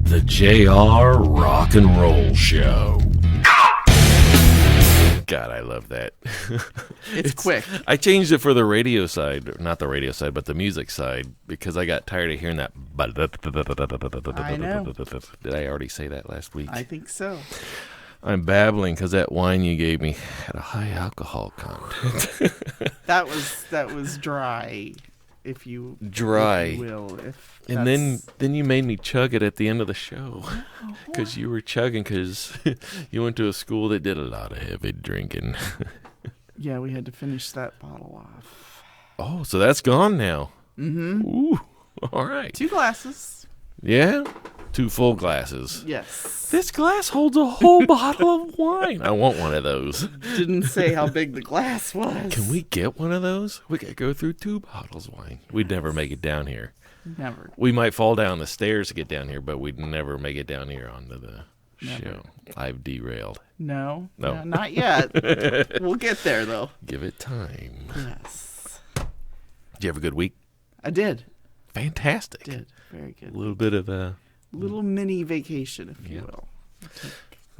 The JR Rock and Roll Show. God, I love that. It's quick. I changed it for the radio side, not the radio side, but the music side, because I got tired of hearing that. I know. Did I already say that last week? I think so. I'm babbling because that wine you gave me had a high alcohol content. That was dry, if you will. And then you made me chug it at the end of the show because you were chugging because you went to a school that did a lot of heavy drinking. Yeah, we had to finish that bottle off. Oh, so that's gone now. Mm-hmm. Ooh, all right. 2 glasses. Yeah, 2 full glasses. Yes. This glass holds a whole bottle of wine. I want one of those. Didn't say how big the glass was. Can we get one of those? We could go through 2 bottles of wine. We'd never make it down here. Never. We might fall down the stairs to get down here, but we'd never make it down here onto the show. I've derailed. No, not yet. We'll get there, though. Give it time. Yes. Did you have a good week? I did. Fantastic. Did. Very good. A little bit of a little mini vacation, if you will.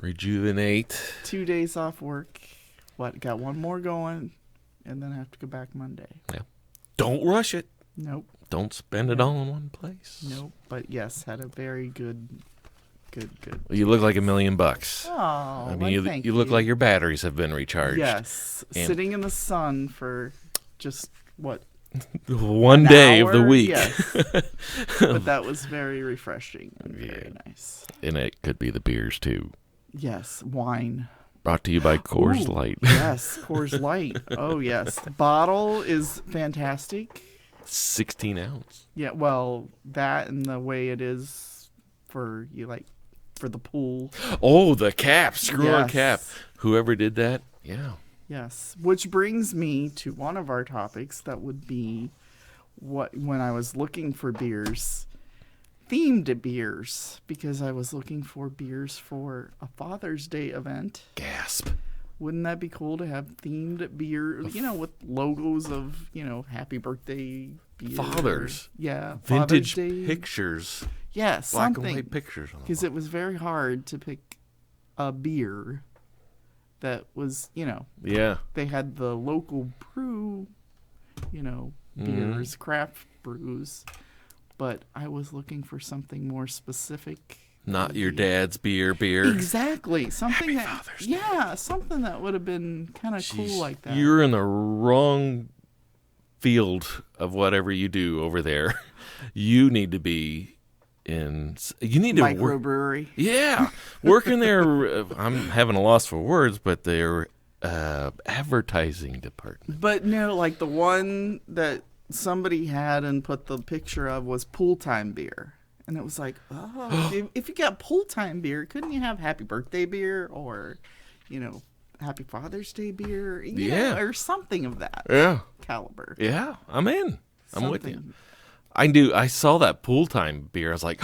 Rejuvenate. 2 days off work. Got 1 more going, and then I have to go back Monday. Yeah. Don't rush it. Nope. Don't spend it all in one place. Nope. But yes, had a very good. Well, you look like $1 million. Oh, I mean, you look like your batteries have been recharged. Yes. And sitting in the sun for just, one day hour? of the week. Yes. But that was very refreshing and very nice. And it could be the beers, too. Yes. Wine. Brought to you by Coors Light. Yes. Coors Light. Oh, yes. The bottle is fantastic. 16 ounce. Yeah. Well, that and the way it is for the pool. Oh, the cap. Screw our Yes. cap. Whoever did that. Yeah. Yes, which brings me to one of our topics that would be when I was looking for beers, themed beers, because I was looking for beers for a Father's Day event. Gasp. Wouldn't that be cool to have themed beer, with logos of, happy birthday beer. Fathers. Yeah. Vintage Father's Day. pictures. Yes, Black something. and white pictures. Because it was very hard to pick a beer that was, Yeah. they had the local brew, beers, craft brews, but I was looking for something more specific. Not your dad's beer. Exactly. Something Father's Day. something that would have been kind of cool like that. You're in the wrong field of whatever you do over there. You need to be you need to microbrewery. Yeah, working there. I'm having a loss for words, but their advertising department. But no, like the one that somebody had and put the picture of was Pool Time beer. And it was like, if you got Pool Time beer, couldn't you have Happy Birthday beer or, Happy Father's Day beer? Or something of that caliber. Yeah, I'm in. I'm with you. Something. I saw that Pool Time beer. I was like,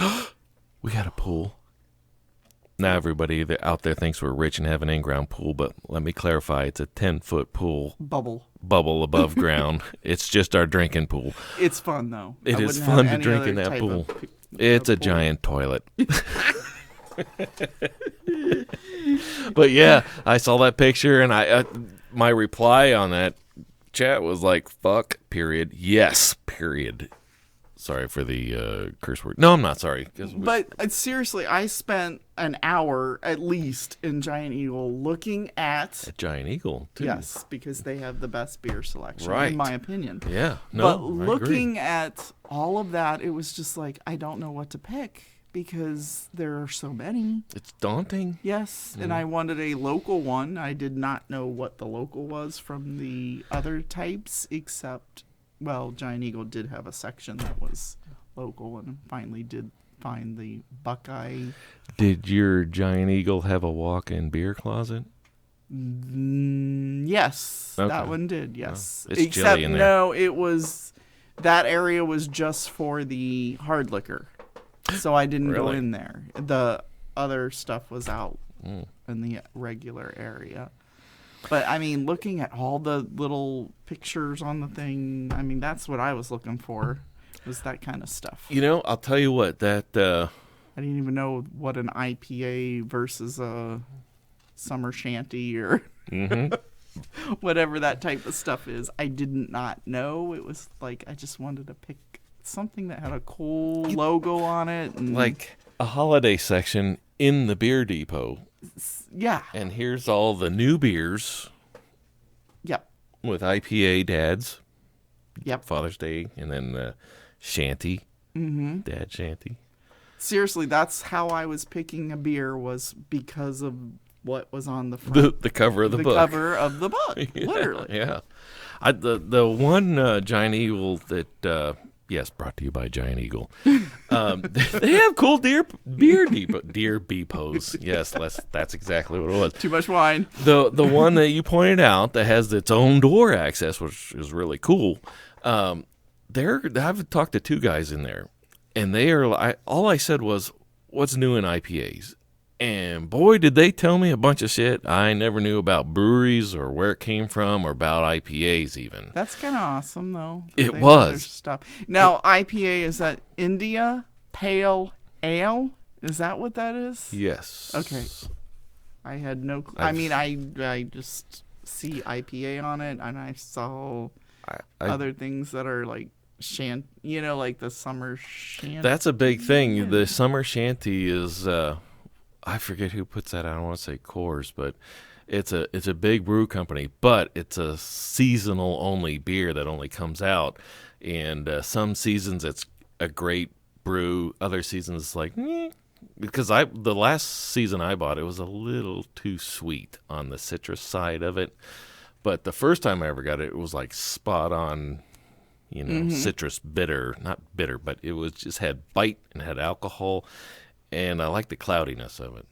we got a pool. Now everybody out there thinks we're rich and have an in-ground pool, but let me clarify, it's a 10-foot pool. Bubble above ground. It's just our drinking pool. It's fun, though. It is fun to drink in that pool. It's a giant toilet. But yeah, I saw that picture, and my reply on that chat was like, fuck, period. Yes, period. Sorry for the curse word. No, I'm not sorry. But seriously, I spent an hour at least in Giant Eagle looking at Giant Eagle, too. Yes, because they have the best beer selection, right, in my opinion. Yeah. No, but looking at all of that, it was just like, I don't know what to pick because there are so many. It's daunting. Yes, and I wanted a local one. I did not know what the local was from the other types, except... Well, Giant Eagle did have a section that was local and finally did find the Buckeye. Did your Giant Eagle have a walk-in beer closet? Yes, okay. That one did, yes. Well, it's chilly in there. No, it was, that area was just for the hard liquor. So I didn't go in there. The other stuff was out in the regular area. But, I mean, looking at all the little pictures on the thing, I mean, that's what I was looking for, was that kind of stuff. I'll tell you what, that I I didn't even know what an IPA versus a summer shanty or whatever that type of stuff is. I did not know. It was like I just wanted to pick something that had a cool logo on it. And Like a holiday section in the beer depot. yeah. And here's all the new beers Yep. with IPA dads. Yep. Father's Day. And then the shanty. Dad shanty. Seriously, that's how I was picking a beer, was because of what was on the front. The cover of the book. The cover of the book, literally. Yeah. The one Giant Eagle that, yes, brought to you by Giant Eagle. They have cool beer depots. Yes, that's exactly what it was. Too much wine. The one that you pointed out that has its own door access, which is really cool. I've talked to two guys in there, and all I said was, "What's new in IPAs?" And boy, did they tell me a bunch of shit I never knew about breweries or where it came from or about IPAs even. That's kind of awesome, though. It was. Stuff. Now, IPA, is that India Pale Ale? Is that what that is? Yes. Okay. I had no clue. I mean, I just see IPA on it, and I saw other things that are like like the summer shanty. That's a big thing. The summer shanty is... I forget who puts that out. I don't want to say Coors, but it's a big brew company, but it's a seasonal only beer that only comes out. And some seasons it's a great brew. Other seasons it's like, because the last season I bought, it was a little too sweet on the citrus side of it. But the first time I ever got it, it was like spot on, citrus bitter, not bitter, but it was just had bite and had alcohol. And I like the cloudiness of it.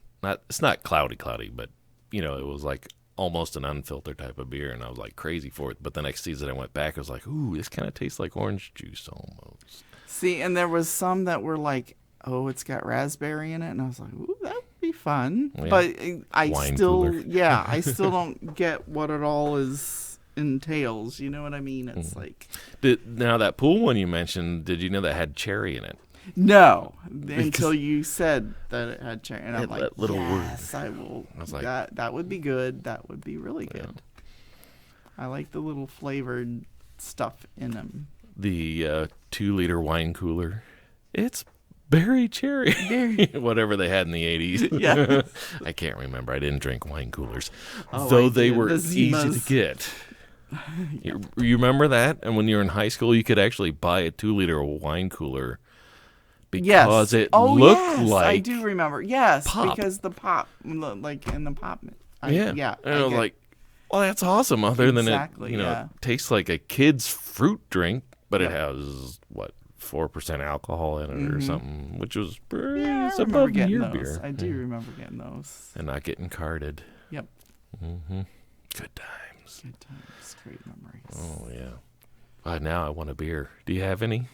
It's not cloudy, but, it was like almost an unfiltered type of beer, and I was like crazy for it. But the next season I went back, I was like, ooh, this kind of tastes like orange juice almost. See, and there was some that were like, oh, it's got raspberry in it, and I was like, ooh, that would be fun. Yeah. But I still don't get what it all entails. You know what I mean? It's like... Now, that pool one you mentioned, did you know that had cherry in it? No, until you said that it had cherry, and I'm like, little yes, word. I will. I was like, that would be good. That would be really good. I like the little flavored stuff in them. The 2-liter wine cooler, it's berry cherry, whatever they had in the 80s. Yeah, I can't remember. I didn't drink wine coolers, though they were easy to get. You remember that? And when you were in high school, you could actually buy a 2-liter wine cooler. Because it looked like I do remember. Yes, pop. Because the pop, like in the pop. And I was like, well, that's awesome. Other than it, it tastes like a kid's fruit drink, but it has 4% alcohol in it or something, which was it's above your beer. I do remember getting those and not getting carded. Yep. Good times. Good times. Great memories. Oh yeah. Now I want a beer. Do you have any?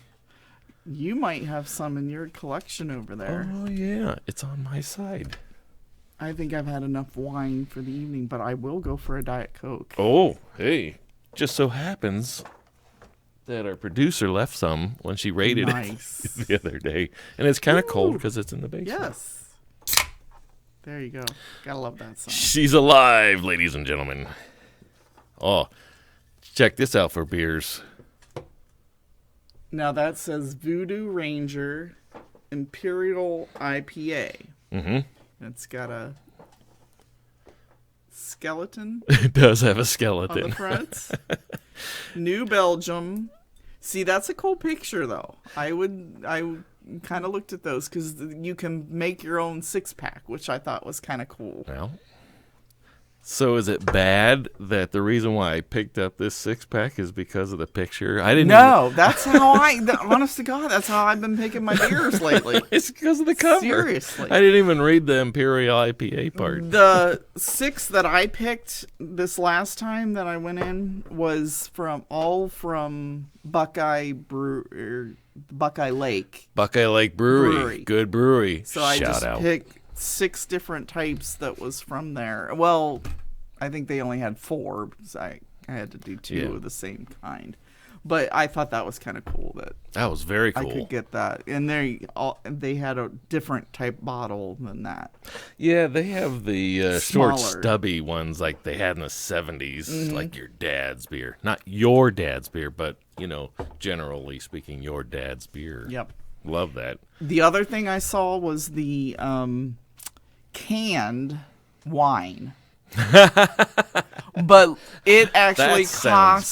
You might have some in your collection over there. Oh, yeah. It's on my side. I think I've had enough wine for the evening, but I will go for a Diet Coke. Oh, hey. Just so happens that our producer left some when she raided it the other day. And it's kind of cold because it's in the basement. Yes. There you go. Gotta love that song. She's alive, ladies and gentlemen. Oh, check this out for beers. Now that says Voodoo Ranger Imperial IPA. Mm-hmm. It's got a skeleton. It does have a skeleton on the front. New Belgium. See, that's a cool picture, though. I kind of looked at those because you can make your own 6-pack, which I thought was kind of cool. Well. So is it bad that the reason why I picked up this 6-pack is because of the picture? I didn't know. That's how honest to God, that's how I've been picking my beers lately. It's because of the cover. Seriously. I didn't even read the Imperial IPA part. The 6 that I picked this last time that I went in was from Buckeye Lake. Buckeye Lake Brewery. Good brewery. So I just picked 6 different types that was from there. Well, I think they only had 4 because I had to do 2 of the same kind. But I thought that was kind of cool That was very I cool. could get that. And they had a different type bottle than that. Yeah, they have the short, Smaller. stubby ones like they had in the 70s, like your dad's beer. Not your dad's beer, but, generally speaking, your dad's beer. Yep. Love that. The other thing I saw was the canned wine. But it actually That sounds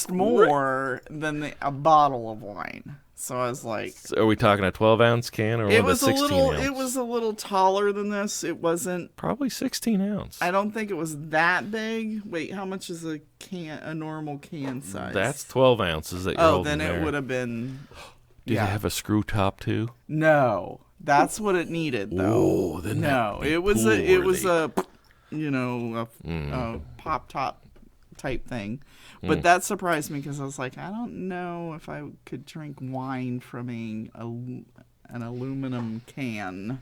cost more than a bottle of wine. So I was like, So are we talking a 12-ounce can or it one of was the 16-ounce? it was a little taller than this. It wasn't. Probably 16-ounce. I don't think it was that big. Wait, how much is a normal can size? That's 12 ounces that you're holding then there. it would have been. Did it have a screw top too? No, that's what it needed though. Oh, then No, that'd be it was a Mm. pop top type thing. But that surprised me because I was like, I don't know if I could drink wine from an aluminum can.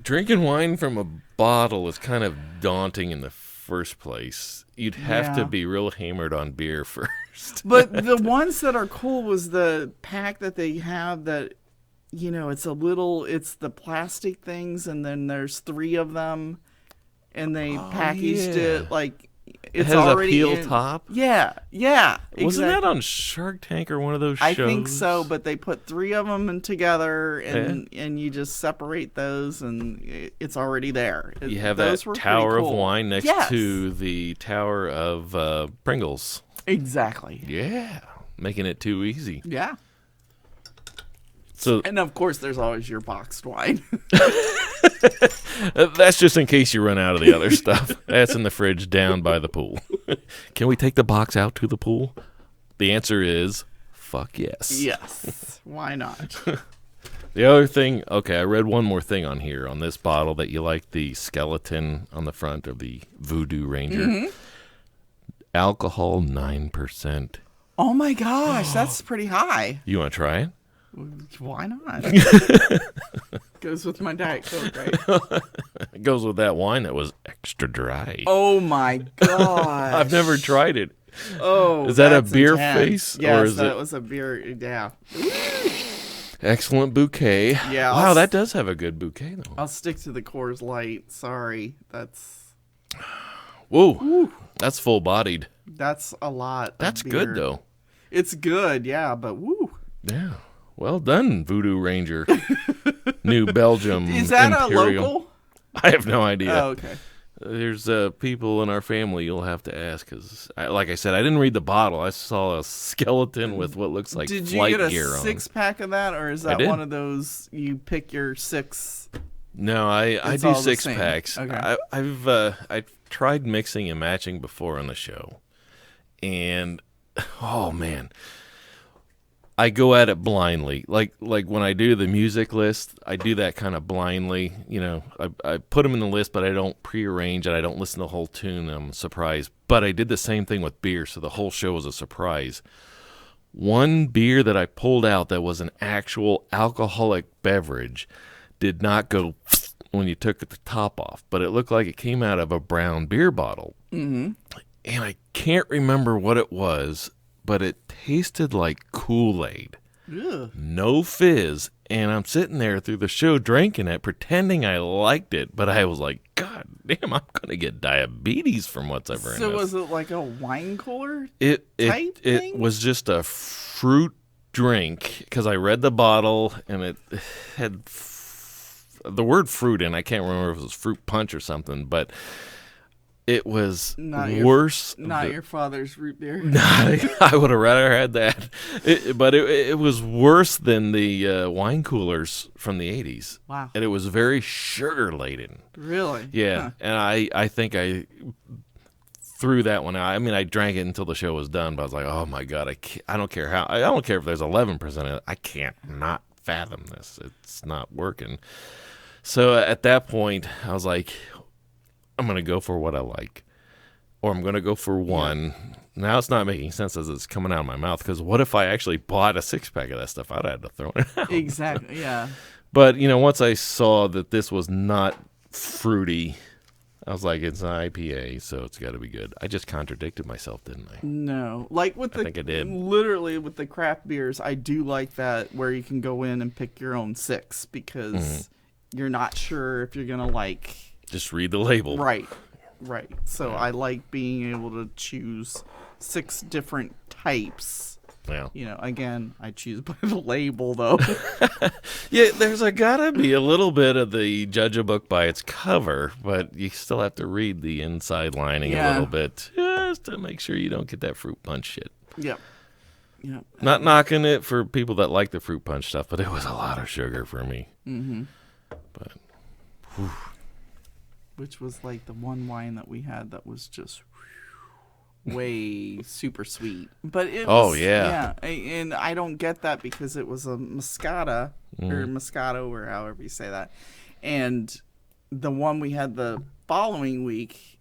Drinking wine from a bottle is kind of daunting in the first place. You'd have to Yeah. be real hammered on beer first. But the ones that are cool was the pack that they have that, it's the plastic things, and then there's 3 of them, and they packaged yeah. it like it's has already a peel top. Yeah. Wasn't that exactly. on Shark Tank or one of those shows? I think so, but they put 3 of them in together, and you just separate those, and it's already there. You have Those that were pretty tower of cool. wine next Yes. to the tower of Pringles. Exactly. Yeah, making it too easy. Yeah. So And of course, there's always your boxed wine. that's just in case you run out of the other stuff. That's in the fridge down by the pool. Can we take the box out to the pool? The answer is fuck yes. Yes. Why not? The other thing, okay, I read one more thing on here on this bottle that you like the skeleton on the front of the Voodoo Ranger. Alcohol 9%. Oh my gosh, that's pretty high. You want to try it? Why not? Goes with my Diet Coke, right? It goes with that wine that was extra dry. Oh my gosh. I've never tried it. Oh, Is that a that's beer intense. face, Yes, or is that it- was a beer. Yeah. Excellent bouquet. Yeah, Wow, I'll that does have a good bouquet, though. I'll stick to the Coors Light. Sorry, that's Whoa, that's full-bodied. a lot. of That's beer. good, though. It's good, yeah, but woo. Yeah. Well done, Voodoo Ranger. New Belgium Is that Imperial. a local? I have no idea. Oh, okay. There's people in our family you'll have to ask because, like I said, I didn't read the bottle. I saw a skeleton with what looks like Did you flight get a gear on. 6-pack of that, or is that did. one of those you pick your 6? No, I It's do all the 6 same. packs. Okay. I've tried mixing and matching before on the show, and oh man, I go at it blindly. Like when I do the music list, I do that kind of blindly. I put them in the list, but I don't prearrange it. I don't listen to the whole tune. I'm surprised. But I did the same thing with beer, so the whole show was a surprise. One beer that I pulled out that was an actual alcoholic beverage did not go when you took the top off, but it looked like it came out of a brown beer bottle. Mm-hmm. And I can't remember what it was, but it tasted like Kool-Aid. Ugh. No fizz. And I'm sitting there through the show drinking it, pretending I liked it, but I was like, God damn, I'm going to get diabetes from what's ever in So this. was it like a wine cooler? It type thing? it was just a fruit drink because I read the bottle and it had the word fruit in. I can't remember if it was fruit punch or something, but it was worse. Not your father's root beer. I would have rather had that, but it was worse than the wine coolers from the 80s. Wow. And it was very sugar laden. Really? Yeah, Huh. and I think I threw that one out. I mean, I drank it until the show was done, but I was like, oh my God, I don't care how. I don't care if there's 11% in it. I can't not fathom this. It's not working. So at that point, I was like, I'm going to go for what I like, or I'm going to go for one. Now it's not making sense as it's coming out of my mouth, because what if I actually bought a 6-pack of that stuff? I'd have to throw it out. Exactly. Yeah. But, once I saw that this was not fruity, I was like, it's an IPA, so it's got to be good. I just contradicted myself, didn't I? No, like with I think I did. Literally with the craft beers, I do like that where you can go in and pick your own six because you're not sure if you're gonna like. Just read the label. Right. So I like being able to choose 6 different types. Yeah. You know, again, I choose by the label though. Yeah, there's gotta be a little bit of the judge a book by its cover, but you still have to read the inside lining a little bit just to make sure you don't get that fruit punch shit. Yep. Not knocking it for people that like the fruit punch stuff, but it was a lot of sugar for me. Mm-hmm. But, whew. Which was like the one wine that we had that was just way super sweet. But it was, and I don't get that because it was a Moscato or Moscato or however you say that. And the one we had the following week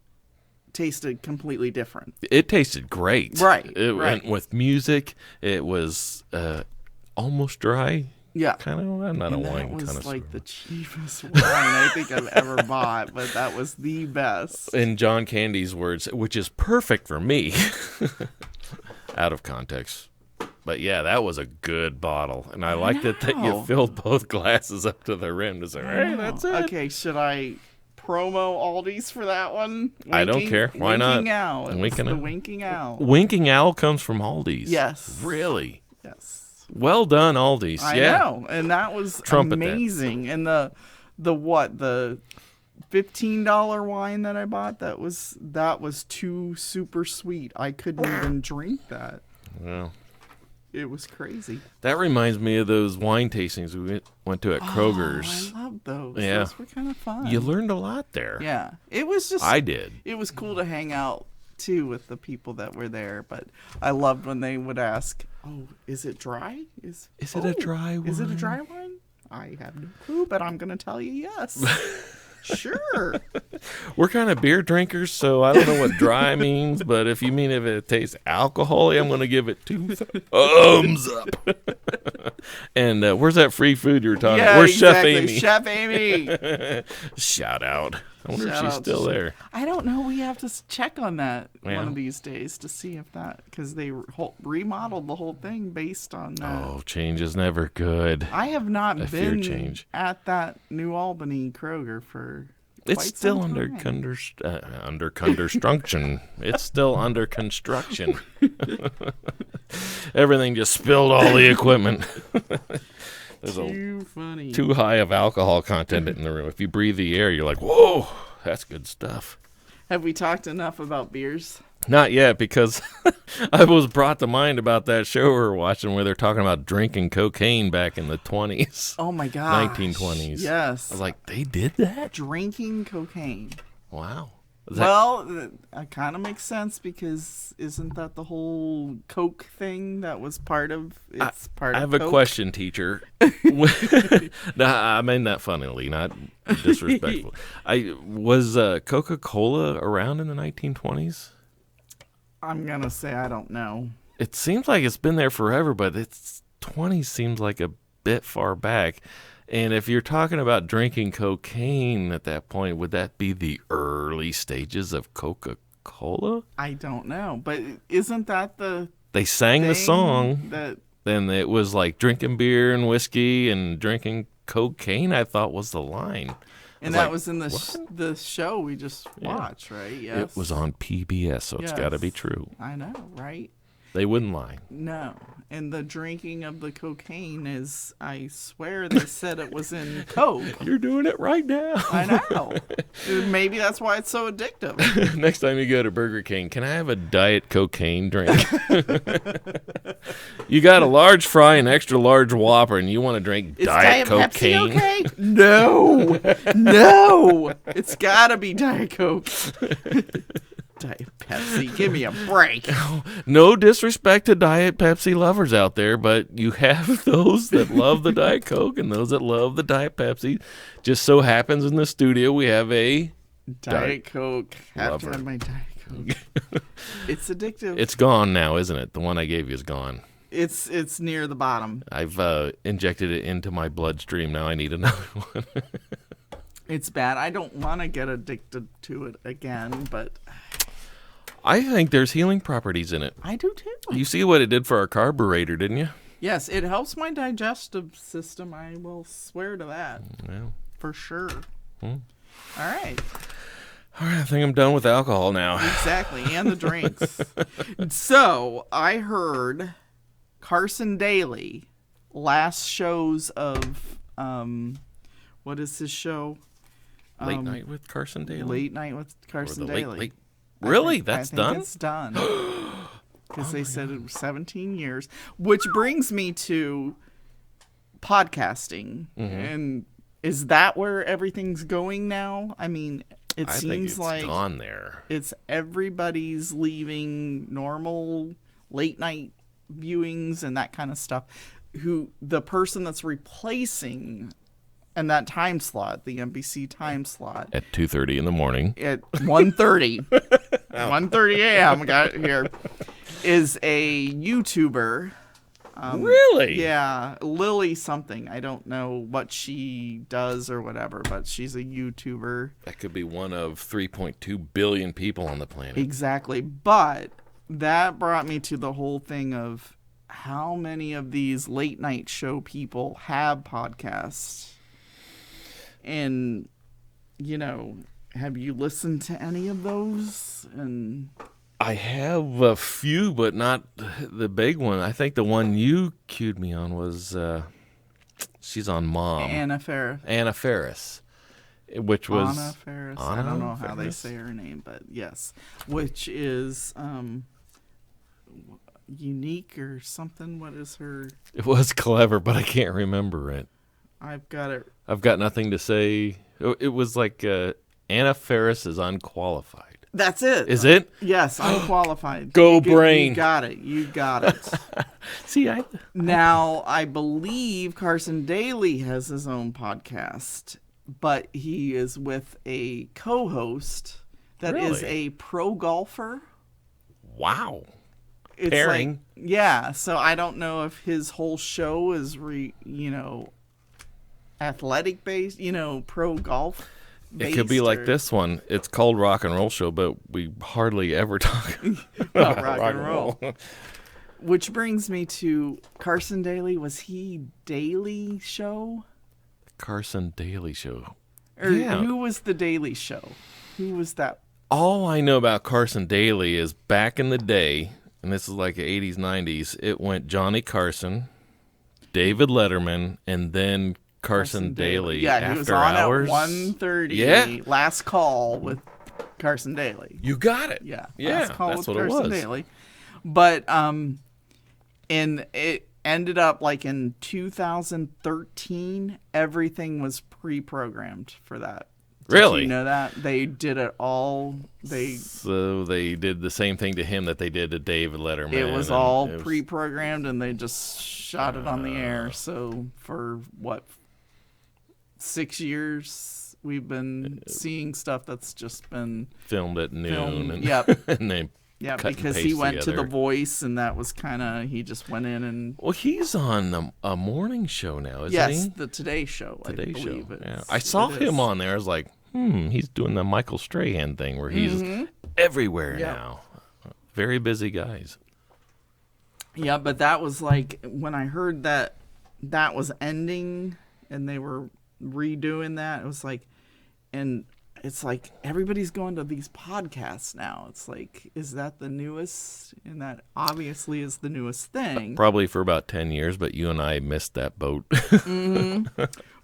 tasted completely different. It tasted great. Right. It went with music. It was almost dry. Yeah. Kind of. I'm not and a wine connoisseur. That was like the cheapest wine I think I've ever bought, but that was the best. In John Candy's words, which is perfect for me. Out of context. But yeah, that was a good bottle. And I liked it that you filled both glasses up to the rim to say, hey, that's it. Okay, should I promo Aldi's for that one? I don't care. Why not? Winking Owl. The Winking Owl. Winking Owl comes from Aldi's. Yes. Really? Yes. Well done, Aldi's. I know, and that was amazing. And the $15 wine that I bought, that was too super sweet. I couldn't even drink that. Well, it was crazy. That reminds me of those wine tastings we went to at Kroger's. I love those. Yeah. Those were kind of fun. You learned a lot there. Yeah. It was just I did. It was cool to hang out too with the people that were there, but I loved when they would ask, "Oh, is it dry? Is it a dry wine? Is it a dry wine?" I have no clue, but I'm going to tell you yes. Sure. We're kind of beer drinkers, so I don't know what dry means, but if you mean if it tastes alcohol-y, I'm going to give it 2 thumbs up. And where's that free food you were talking about? Where's exactly. Chef Amy? Chef Amy. Shout out. I wonder if she's still there. I don't know. We have to check on that one of these days to see if that, because they remodeled the whole thing based on that. Oh, change is never good. I have not been at that New Albany Kroger for It's still under construction. It's still under construction. Everything just spilled all the equipment. There's funny. Too high of alcohol content in the room. If you breathe the air, you're like, whoa, that's good stuff. Have we talked enough about beers? Not yet, because I was brought to mind about that show we were watching where they're talking about drinking cocaine back in the 20s. Oh, my gosh. 1920s. Yes. I was like, they did that? Drinking cocaine. Wow. Well, that kind of makes sense because isn't that the whole Coke thing that was part of? I have a question, teacher. I mean that funnily, not disrespectful. Was Coca-Cola around in the 1920s? I'm gonna say I don't know. It seems like it's been there forever, but it's 20s seems like a bit far back. And if you're talking about drinking cocaine at that point, would that be the early stages of Coca-Cola? I don't know, but isn't that they sang the song that then it was like drinking beer and whiskey and drinking cocaine, I thought was the line. And that was in the show we just watched, right? Yes. It was on PBS, so it's got to be true. I know, right? They wouldn't lie. No. And the drinking of the cocaine is, I swear they said it was in Coke. You're doing it right now. I know. Maybe that's why it's so addictive. Next time you go to Burger King, can I have a diet cocaine drink? You got a large fry and extra large Whopper, and you want to drink diet cocaine? Pepsi okay? No. No. It's got to be Diet Coke. Diet Pepsi, give me a break. No disrespect to Diet Pepsi lovers out there, but you have those that love the Diet Coke and those that love the Diet Pepsi. Just so happens in the studio we have a Diet Coke. Have to lover. have my Diet Coke. It's addictive. It's gone now, isn't it? The one I gave you is gone. It's near the bottom. I've injected it into my bloodstream. Now I need another one. It's bad. I don't want to get addicted to it again, but I think there's healing properties in it. I do too. You see what it did for our carburetor, didn't you? Yes, it helps my digestive system. I will swear to that. Yeah. For sure. Hmm. All right. All right, I think I'm done with alcohol now. Exactly, and the drinks. So, I heard Carson Daly, last shows of, what is his show? Late Night with Carson Daly? Late Night with Carson Daly. Really? I think That's done? It's done. Because they said it was 17 years. Which brings me to podcasting. Mm-hmm. And is that where everything's going now? I mean, it I seems think it's like gone there. it's everybody's leaving normal late night viewings and that kind of stuff. Who the person that's replacing in that time slot, the NBC time slot, At 2:30 in the morning. at 1:30, 1:30 a.m. got here, is a YouTuber. Really? Yeah, Lily something. I don't know what she does or whatever, but she's a YouTuber. That could be one of 3.2 billion people on the planet. Exactly. But that brought me to the whole thing of how many of these late night show people have podcasts. And, you know, have you listened to any of those? And I have a few, but not the big one. I think the one you cued me on was, she's on Mom. Anna Faris. Anna Faris. Which was... Anna Faris. Anna I don't know how they Faris? say her name, but yes. Which is unique or something. What is her? It was clever, but I can't remember it. I've got it. I've got nothing to say. It was like Anna Faris is unqualified. That's it. Is it? Yes, unqualified. Go You brain. got it. You got it. See, Now, I believe Carson Daly has his own podcast, but he is with a co-host that is Really? a pro golfer. wow. It's Pairing. like, yeah, so I don't know if his whole show is athletic based, pro golf It could be like this one. It's called Rock and Roll Show, but we hardly ever talk about rock and roll. Which brings me to Carson Daly. Was he Daily Show? Carson Daly Show. Or Yeah. who was the Daily Show? Who was that? All I know about Carson Daly is back in the day, and this is like the 80s, 90s, it went Johnny Carson, David Letterman, and then Carson Daly. Yeah, after he was on hours. at 1:30. Yeah. Last call with Carson Daly. You got it. Yeah. Yeah, Last call that's with what it Carson was. Daly. But and it ended up like in 2013, everything was pre-programmed for that. Did Really? you know that? They did it all. So they did the same thing to him that they did to David Letterman. It was and all it was- pre-programmed, and they just shot it on the air. So for 6 years, we've been seeing stuff that's just been filmed at noon. filmed. And, Yep. and they Yeah, cut and because he paste went to together. The Voice, and that was kind of, he just went in and Well, he's on a morning show now, isn't yes, he? the Today Show. Today I Show. believe Yeah. it's- I saw it him is. on there. I was like, he's doing the Michael Strahan thing where he's everywhere Yep. now. Very busy guys. Yeah, but that was like when I heard that was ending and they were redoing that. It was like, and it's like everybody's going to these podcasts now. It's like, is that the newest? And that obviously is the newest thing. Probably for about 10 years, but you and I missed that boat.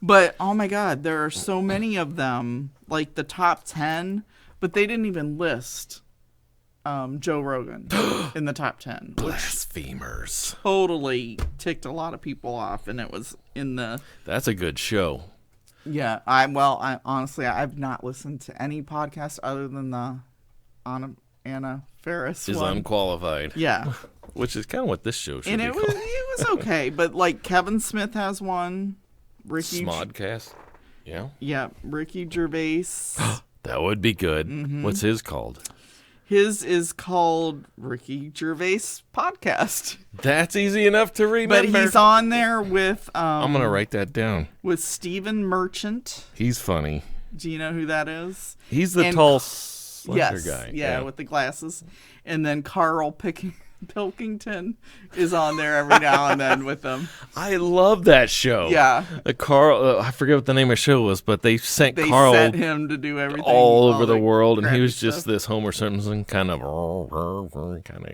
But oh my God, there are so many of them, like the top 10, but they didn't even list Joe Rogan in the top 10, which Blasphemers. totally ticked a lot of people off. And it was in the, That's a good show. yeah, I honestly, I've not listened to any podcast other than the Anna Faris Is one. unqualified. Yeah. Which is kind of what this show should And be it called. was okay, but like Kevin Smith has one. Ricky Smodcast. Yeah. Yeah, Ricky Gervais. That would be good. Mm-hmm. What's his called? His is called Ricky Gervais Podcast. That's easy enough to remember. But he's on there with I'm going to write that down. with Stephen Merchant. He's funny. Do you know who that is? He's the And tall, slender guy. Yeah, with the glasses. And then Carl Pilkington is on there every now and then with them. I love that show. Yeah. Carl, I forget what the name of the show was, but they sent Carl him to do everything all over the world, and he was stuff. just this Homer Simpson kind of,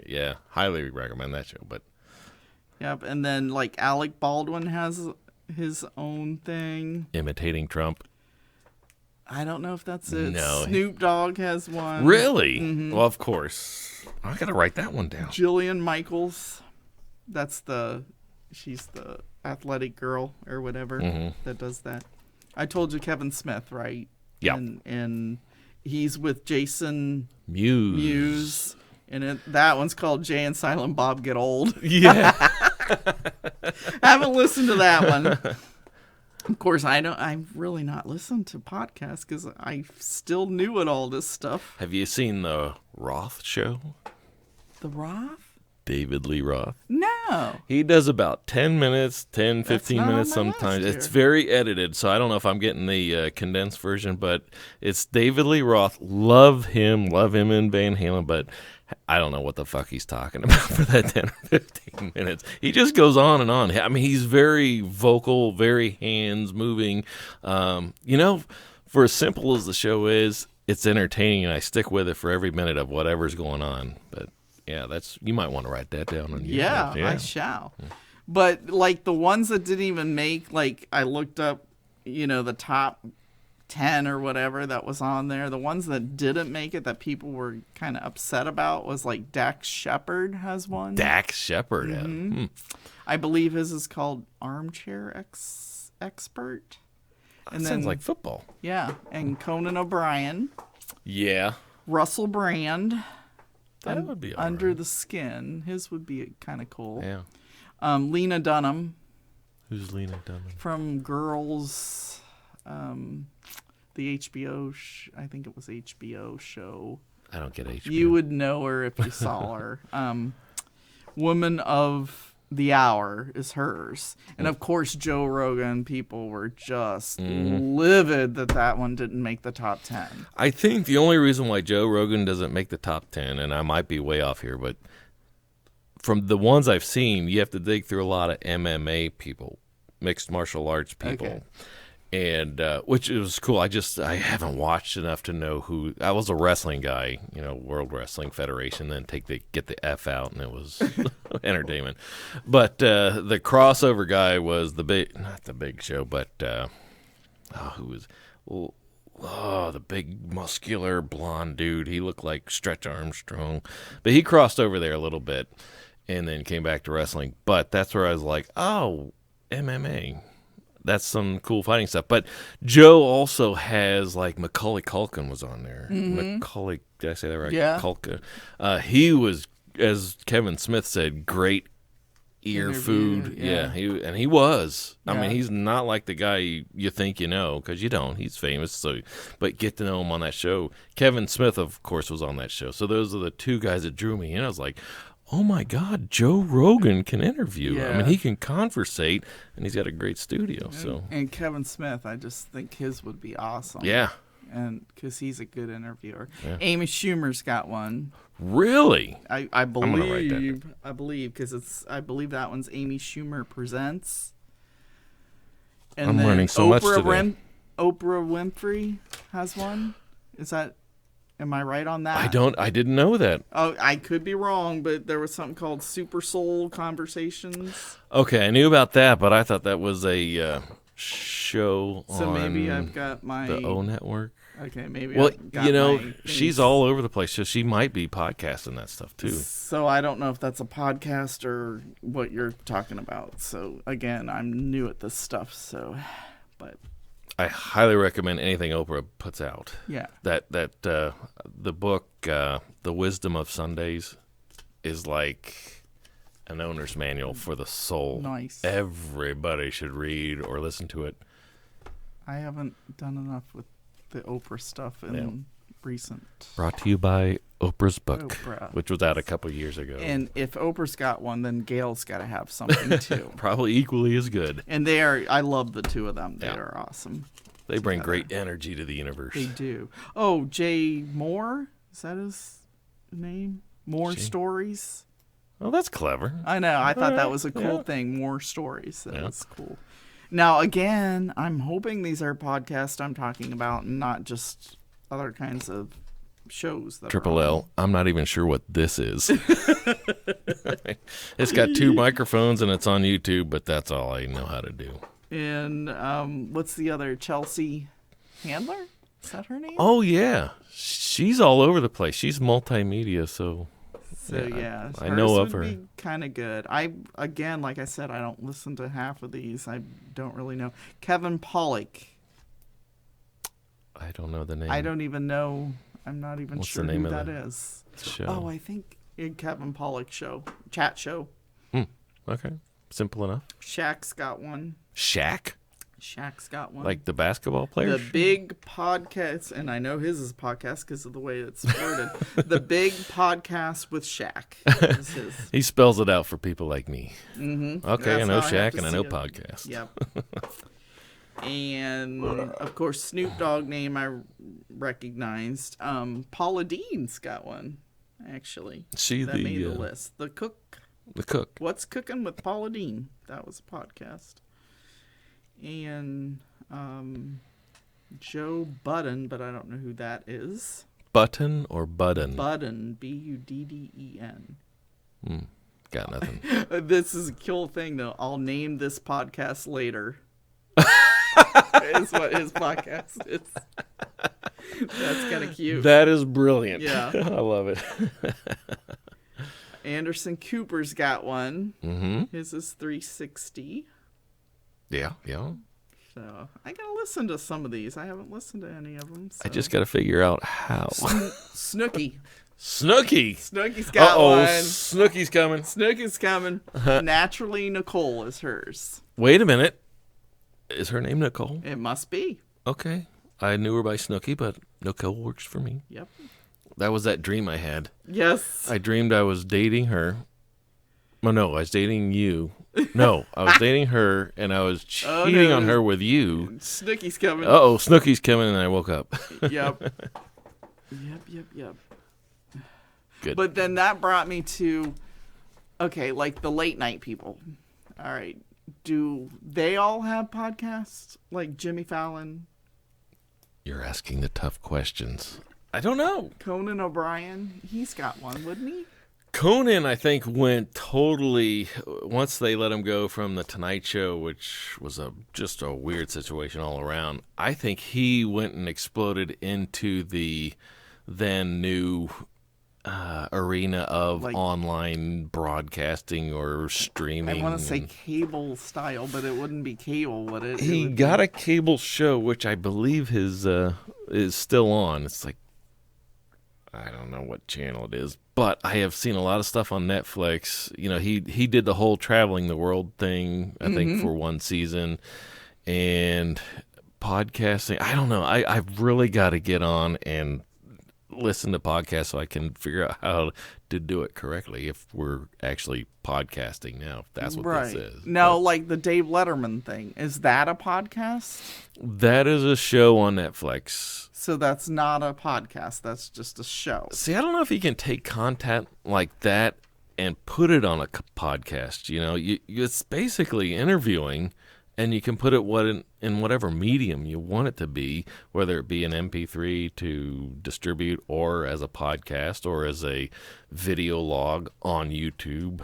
yeah. Highly recommend that show. But yep, and then like Alec Baldwin has his own thing. Imitating Trump. I don't know if that's it. No. Snoop Dogg has one. Really? Mm-hmm. Well, of course. I gotta write that one down. Jillian Michaels. She's the athletic girl or whatever that does that. I told you Kevin Smith, right? Yeah. And he's with Jason Mewes. And that one's called Jay and Silent Bob Get Old. Yeah. Haven't listened to that one. Of course, I've really not listened to podcasts because I still new at all this stuff. Have you seen the Roth show? The Roth? David Lee Roth. No. He does about 10 minutes, 10, 15 not minutes on my sometimes. list It's here. very edited, so I don't know if I'm getting the condensed version, but it's David Lee Roth. Love him in Van Halen, but I don't know what the fuck he's talking about for that 10 or 15 minutes. He just goes on and on. I mean, he's very vocal, very hands moving. For as simple as the show is, it's entertaining, and I stick with it for every minute of whatever's going on. But yeah, you might want to write that down on your list. I shall. But like the ones that didn't even make, like I looked up, the top 10 or whatever that was on there. The ones that didn't make it that people were kind of upset about was like Dax Shepard has one. Dax Shepard. I believe his is called Armchair Expert. And sounds like football. Yeah, and Conan O'Brien. Yeah. Russell Brand. That would be all Under right. the Skin. His would be kind of cool. Yeah. Lena Dunham. Who's Lena Dunham? From Girls, the HBO, I think it was HBO show. I don't get HBO. You would know her if you saw her. Woman of the Hour is hers. And of course, Joe Rogan, people were just livid that one didn't make the top 10. I think the only reason why Joe Rogan doesn't make the top 10, and I might be way off here, but from the ones I've seen, you have to dig through a lot of MMA people, mixed martial arts people. Okay. And which was cool. I haven't watched enough to know who. I was a wrestling guy, World Wrestling Federation. Then get the F out, and it was entertainment. But the crossover guy was not the Big Show, but who was? The big muscular blonde dude. He looked like Stretch Armstrong, but he crossed over there a little bit, and then came back to wrestling. But that's where I was like, oh, MMA. That's some cool fighting stuff. But Joe also has, like, Macaulay Culkin was on there. Macaulay, did I say that right? Yeah. Culkin. He was, as Kevin Smith said, great ear food. Yeah. He was. I Yeah. mean, he's not like the guy you think you know, because you don't. He's famous. But get to know him on that show. Kevin Smith, of course, was on that show. So those are the two guys that drew me in. I was like, oh my God, Joe Rogan can interview. Yeah. I mean, he can conversate, and he's got a great studio. So And Kevin Smith, I just think his would be awesome. yeah, And because he's a good interviewer. Yeah. Amy Schumer's got one. really. I gonna write that believe because I believe that one's Amy Schumer Presents. And I'm then learning so much today. Oprah Winfrey has one. Am I right on that? I didn't know that. Oh, I could be wrong, but there was something called Super Soul Conversations. Okay, I knew about that, but I thought that was a show So on maybe I've got my the O Network. Okay, maybe Well, I've got my she's things. all over the place, so she might be podcasting that stuff too. So I don't know if that's a podcast or what you're talking about. So again, I'm new at this stuff, but I highly recommend anything Oprah puts out. yeah. The book, The Wisdom of Sundays, is like an owner's manual for the soul. Nice. Everybody should read or listen to it. I haven't done enough with the Oprah stuff in recent. Brought to you by Oprah's Book, Oprah. which was out a couple years ago. And if Oprah's got one, then Gail's got to have something too. Probably equally as good. And I love the two of them. They Yeah. are awesome. They bring great energy to the universe. They do. Oh, Jay Moore? Is that his name? More Stories? Oh, that's clever. I know. I thought that was a cool thing. More Stories. That was cool. Now, again, I'm hoping these are podcasts I'm talking about and not just other kinds of shows. That Triple L. I'm not even sure what this is. It's got 2 microphones and it's on YouTube, but that's all I know how to do. And what's the other? Chelsea Handler? Is that her name? Oh, yeah. She's all over the place. She's multimedia, so I know of her. Be kind of good. Again, like I said, I don't listen to half of these. I don't really know. Kevin Pollak. I don't know the name. I don't even know. I'm not even What's sure the name who of that the is. show? Oh, I think Kevin Pollak show. Chat show. Okay. Simple enough. Shaq's got one. Shaq's got one. Like the basketball player? The Big Podcast, and I know his is podcast because of the way it's worded. The Big Podcast with Shaq is his. He spells it out for people like me. Mm-hmm. Okay, That's I know how Shaq have to and I see know it. podcast. Yep. And, of course, Snoop Dogg name I recognized. Paula Dean's got one, actually. She that made the list. The Cook. What's Cooking with Paula Dean? That was a podcast. And Joe Budden, but I don't know who that is. Button or Budden? Budden, Budden. Got nothing. This is a cool thing, though. I'll name this podcast later. Is what his podcast is. That's kind of cute. That is brilliant. Yeah. I love it. Anderson Cooper's got one. Mm-hmm. His is 360. Yeah. So I gotta listen to some of these. I haven't listened to any of them. So. I just got to figure out how. Snooky. Snooky's got one. Snooky's coming. Naturally Nicole is hers. Wait a minute. Is her name Nicole? It must be. Okay. I knew her by Snooky, but Nicole works for me. Yep. That was that dream I had. Yes. I dreamed I was dating her. Oh, no, I was dating you. No, I was dating her, and I was cheating on her with you. Snooky's coming. Uh-oh, Snooky's coming, and I woke up. Yep. Good. But then that brought me to, okay, like the late night people. All right. Do they all have podcasts? Like Jimmy Fallon? You're asking the tough questions. I don't know. Conan O'Brien? He's got one, wouldn't he? Conan, I think, went totally, once they let him go from The Tonight Show, which was just a weird situation all around, I think he went and exploded into the then new arena of like, online broadcasting or streaming. I want to say cable style, but it wouldn't be cable, would it? He got a cable show, which I believe his is still on. It's like, I don't know what channel it is, but I have seen a lot of stuff on Netflix. You know, he did the whole traveling the world thing, I think, for one season. And podcasting, I don't know. I've really got to get on and listen to podcasts so I can figure out how to do it correctly if we're actually podcasting now, if that's what this is. No, like the Dave Letterman thing. Is that a podcast? That is a show on Netflix. So that's not a podcast. That's just a show. See, I don't know if you can take content like that and put it on a podcast. You know, it's basically interviewing, and you can put it in whatever medium you want it to be, whether it be an MP3 to distribute or as a podcast or as a video log on YouTube.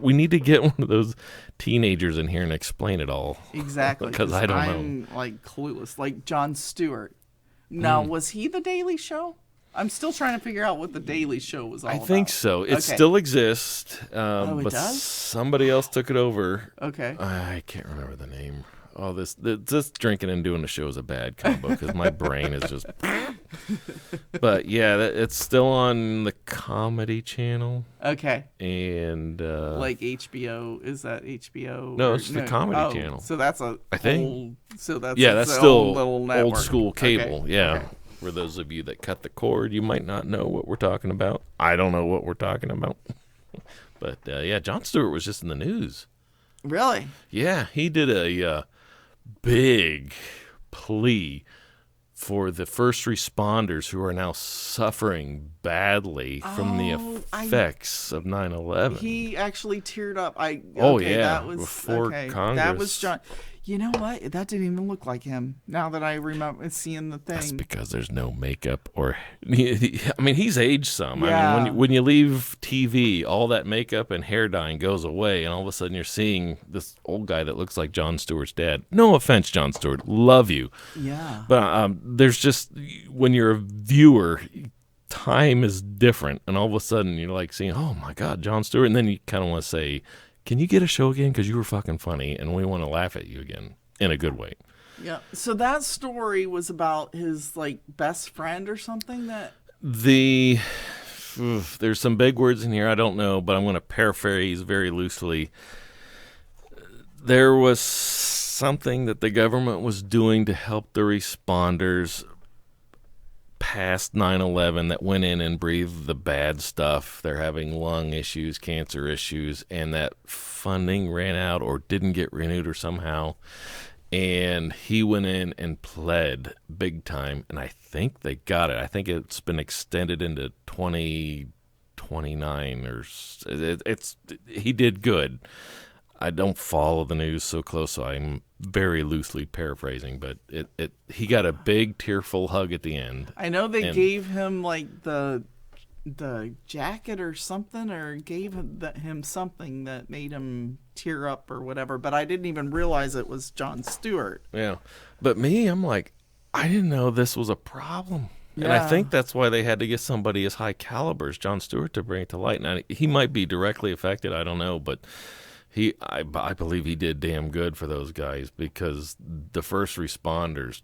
We need to get one of those teenagers in here and explain it all. Exactly. Because I don't know. I'm like clueless. Like Jon Stewart. Now, was he The Daily Show? I'm still trying to figure out what The Daily Show was all about. I think so. It still exists. It but does? Somebody else took it over. Okay. I can't remember the name. Oh, this drinking and doing the show is a bad combo because my brain is just. But yeah, it's still on the Comedy Channel. Okay. And like HBO, is that HBO? No, it's the Comedy Channel. So that's I think. That's still little old school cable. Okay. Yeah. Okay. For those of you that cut the cord, you might not know what we're talking about. I don't know what we're talking about. But yeah, Jon Stewart was just in the news. Really? Yeah, he did a big plea for the first responders who are now suffering badly from the effects of 9/11. He actually teared up. That was before Congress. That was John. You know what? That didn't even look like him. Now that I remember seeing the thing. That's because there's no makeup or. I mean, he's aged some. Yeah. I mean, when you leave TV, all that makeup and hair dyeing goes away, and all of a sudden you're seeing this old guy that looks like Jon Stewart's dad. No offense, Jon Stewart, love you. Yeah. But there's just when you're a viewer, time is different, and all of a sudden you're like seeing, oh my God, Jon Stewart, and then you kind of want to say, can you get a show again? Because you were fucking funny, and we want to laugh at you again in a good way. Yeah. So that story was about his best friend or something that. There's some big words in here I don't know, but I'm going to paraphrase very loosely. There was something that the government was doing to help the responders past 9/11 that went in and breathed the bad stuff. They're having lung issues, cancer issues, and that funding ran out or didn't get renewed or somehow. And he went in and pled big time, and I think they got it. I think it's been extended into 2029 or he did good. I don't follow the news so close, so I'm very loosely paraphrasing, but he got a big tearful hug at the end. I know they gave him the jacket or something, or gave him something that made him tear up or whatever, but I didn't even realize it was Jon Stewart. Yeah. But me, I'm like, I didn't know this was a problem. Yeah. And I think that's why they had to get somebody as high caliber as Jon Stewart to bring it to light. Now, he might be directly affected, I don't know, but I believe he did damn good for those guys, because the first responders,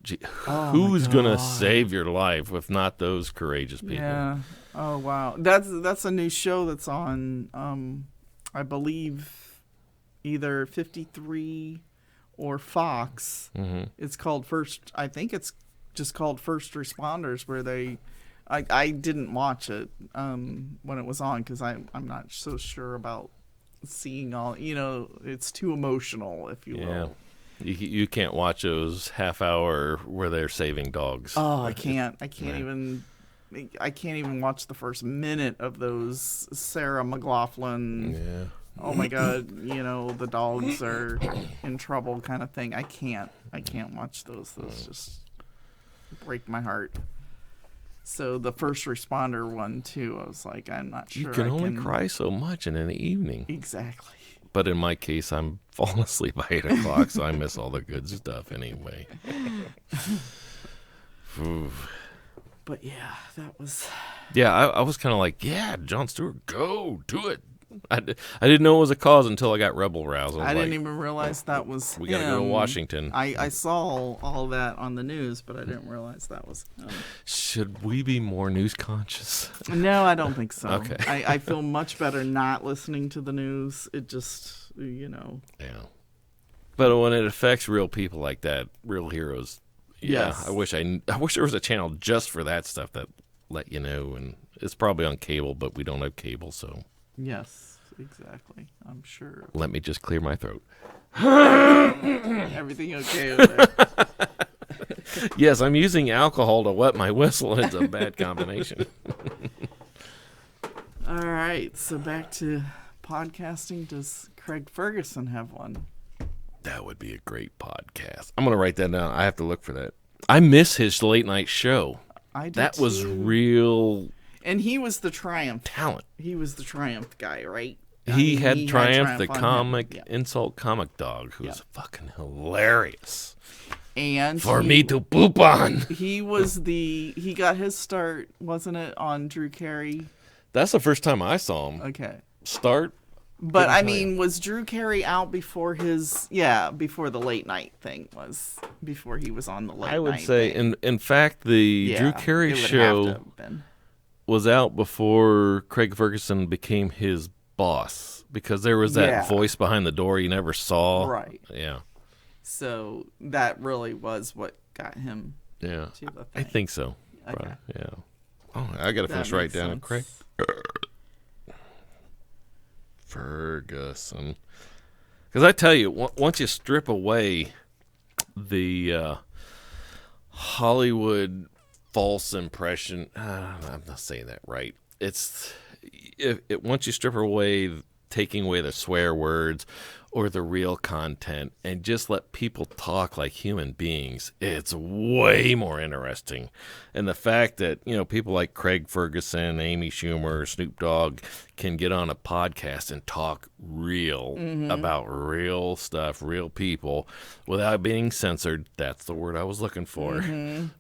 who's going to save your life if not those courageous people? Yeah. Oh, wow. That's a new show that's on, I believe, either 53 or Fox. Mm-hmm. It's called I think it's just called First Responders, where I didn't watch it when it was on, because I'm not so sure about seeing all, it's too emotional, if you will. You can't watch those half hour where they're saving dogs. Oh, I can't even watch the first minute of those Sarah McLachlan. Yeah. Oh my God, the dogs are in trouble kind of thing. I can't watch those. Those just break my heart. So the first responder one too, I was like, I'm not sure. You can only cry so much in an evening. Exactly. But in my case, I'm falling asleep by 8 o'clock, so I miss all the good stuff anyway. But yeah, that was. Yeah, I was kind of like, yeah, Jon Stewart, go do it. I didn't know it was a cause until I got rebel roused. I didn't even realize that was we got to go to Washington. I saw all that on the news, but I didn't realize that was him. Should we be more news conscious? No, I don't think so. Okay. I feel much better not listening to the news. It just, Yeah. But when it affects real people like that, real heroes, yes. I wish there was a channel just for that stuff that let you know, and it's probably on cable, but we don't have cable, so. Yes, exactly. I'm sure. Let me just clear my throat. Everything okay over there? Yes, I'm using alcohol to wet my whistle, and it's a bad combination. All right, so back to podcasting. Does Craig Ferguson have one? That would be a great podcast. I'm going to write that down. I have to look for that. I miss his late night show. I did That was too. real. And he was the Triumph talent. He was the Triumph guy, right? He had Triumph, the comic insult comic dog, who was fucking hilarious. And for me to poop on. He got his start, wasn't it, on Drew Carey? That's the first time I saw him. Okay. Start. But I mean, was Drew Carey out before before the late night thing before he was on the late night? I would say, in fact, the Drew Carey show was out before Craig Ferguson became his boss, because there was that voice behind the door you never saw. Right. Yeah. So that really was what got him. Yeah. To the thing. I think so. Okay. Yeah. Oh, I got to finish right down it, Craig. Ferguson. Because I tell you, once you strip away the Hollywood false impression. I'm not saying that right. It's once you strip away, taking away the swear words or the real content and just let people talk like human beings, it's way more interesting. And the fact that, people like Craig Ferguson, Amy Schumer, Snoop Dogg can get on a podcast and talk real about real stuff, real people without being censored. That's the word I was looking for.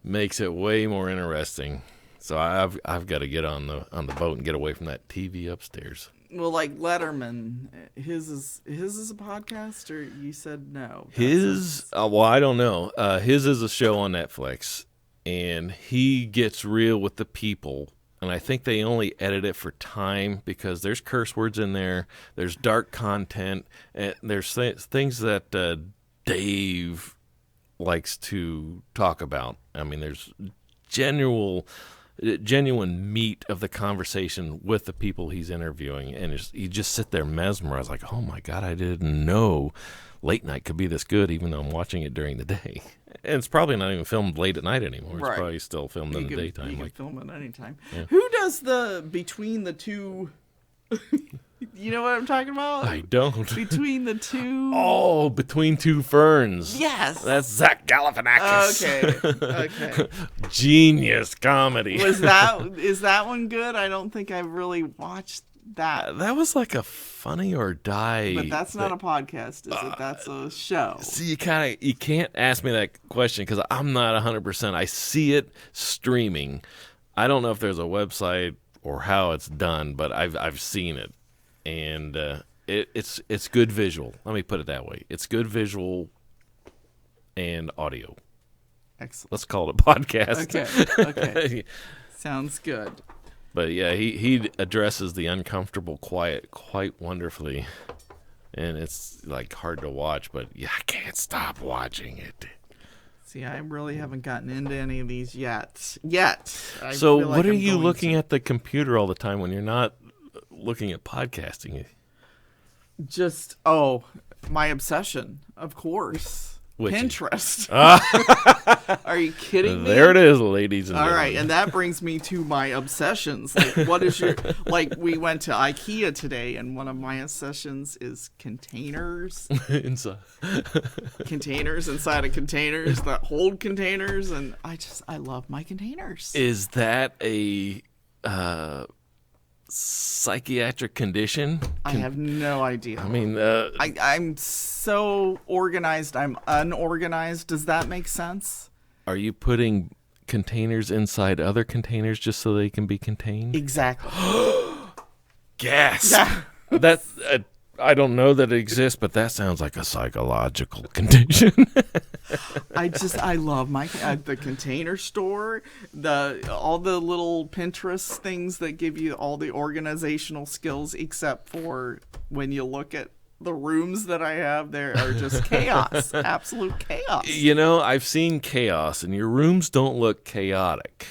Makes it way more interesting. So I've got to get on the boat and get away from that TV upstairs. Well, like Letterman, his is a podcast, or you said no? Well, I don't know. His is a show on Netflix, and he gets real with the people. And I think they only edit it for time because there's curse words in there, there's dark content, and there's things that Dave likes to talk about. I mean, there's genuine meat of the conversation with the people he's interviewing, and you just sit there mesmerized like, oh my God, I didn't know late night could be this good, even though I'm watching it during the day. And it's probably not even filmed late at night anymore. It's probably still filmed in the daytime. You can film it anytime. Yeah. Who does the between the two? You know what I'm talking about? I don't. Between the two. Oh, Between Two Ferns. Yes. That's Zach Galifianakis. Okay. Genius comedy. Is that one good? I don't think I've really watched that. That was like a Funny or Die. But that's not a podcast, is it? That's a show. See, you can't ask me that question because I'm not 100%. I see it streaming. I don't know if there's a website or how it's done, but I've seen it. And it's good visual. Let me put it that way. It's good visual and audio. Excellent. Let's call it a podcast. Okay. Sounds good. But yeah, he addresses the uncomfortable quiet quite wonderfully. And it's like hard to watch, but yeah, I can't stop watching it. See, I really haven't gotten into any of these yet. So what are you looking at the computer all the time when you're not looking at podcasting? Just, my obsession, of course. Which Pinterest. Are you kidding me? There it is, ladies and gentlemen. All right, and that brings me to my obsessions. Like, what is your... Like, we went to IKEA today, and one of my obsessions is containers. Containers inside of containers that hold containers, and I love my containers. Is that a... psychiatric condition? I have no idea. I mean, I'm so organized. I'm unorganized. Does that make sense? Are you putting containers inside other containers just so they can be contained? Exactly. Gasp! That I don't know that it exists, but that sounds like a psychological condition. I love the Container Store, all the little Pinterest things that give you all the organizational skills, except for when you look at the rooms that I have, there are just chaos, absolute chaos. I've seen chaos, and your rooms don't look chaotic.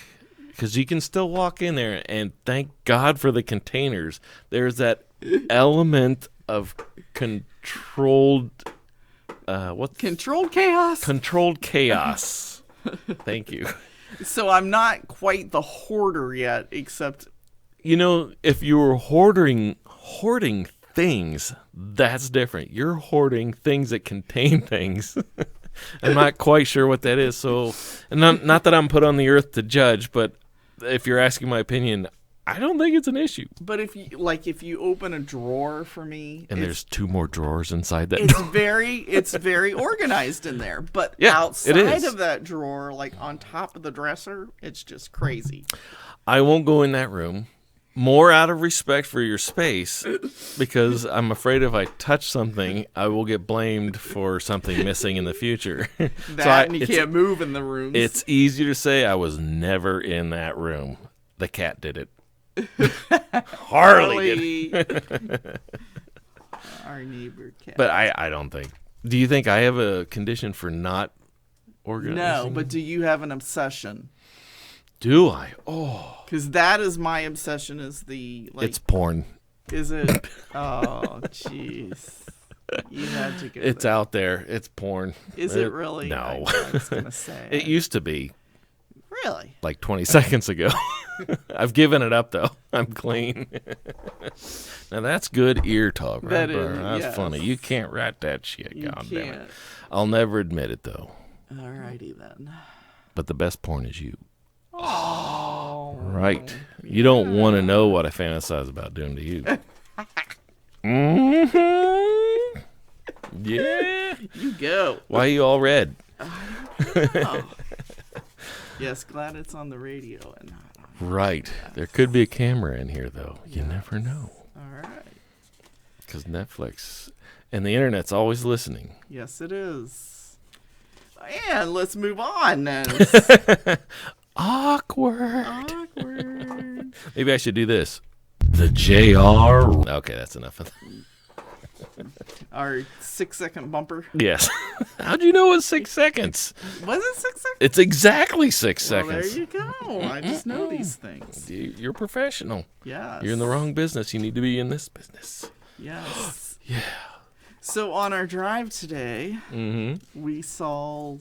Because you can still walk in there, and thank God for the containers. There's that element of controlled chaos. Controlled chaos. Thank you. So I'm not quite the hoarder yet, except if you were hoarding things, that's different. You're hoarding things that contain things. I'm not quite sure what that is. So, and not that I'm put on the earth to judge, but if you're asking my opinion, I don't think it's an issue. But if you open a drawer for me, and there's two more drawers inside that. It's very organized in there. But outside of that drawer, like on top of the dresser, it's just crazy. I won't go in that room. More out of respect for your space, because I'm afraid if I touch something, I will get blamed for something missing in the future. And you can't move in the rooms. It's easier to say I was never in that room. The cat did it. Harley did. Our neighbor cat. But I don't think. Do you think I have a condition for not organizing? No, but do you have an obsession? Do I? Oh. Because that is my obsession, is it's porn. Is it? Oh, jeez. You had to go. It's there. out there. It's porn. Is it really? No. I was gonna say. It used to be Really? like 20 seconds ago. I've given it up, though. I'm clean. Now, that's good ear talk, right? That is, That's yes. funny. You can't write that shit. You God damn it. can't. I'll never admit it, though. Alrighty then. But the best porn is you. Oh. Right. You don't want to know what I fantasize about doing to you. Mm-hmm. Yeah. You go. Why are you all red? Oh. Yes, glad it's on the radio and not on. Right. There could be a camera in here, though. You never know. All right. Because Netflix and the internet's always listening. Yes, it is. And let's move on then. Awkward. Awkward. Maybe I should do this. The JR. Okay, that's enough of that. Our 6-second bumper. Yes. How'd you know it was 6 seconds? Was it 6 seconds? It's exactly 6 Well, seconds. there you go. I just know these things. You're a professional. Yes. You're in the wrong business. You need to be in this business. Yes. Yeah. So on our drive today, Mm-hmm. we saw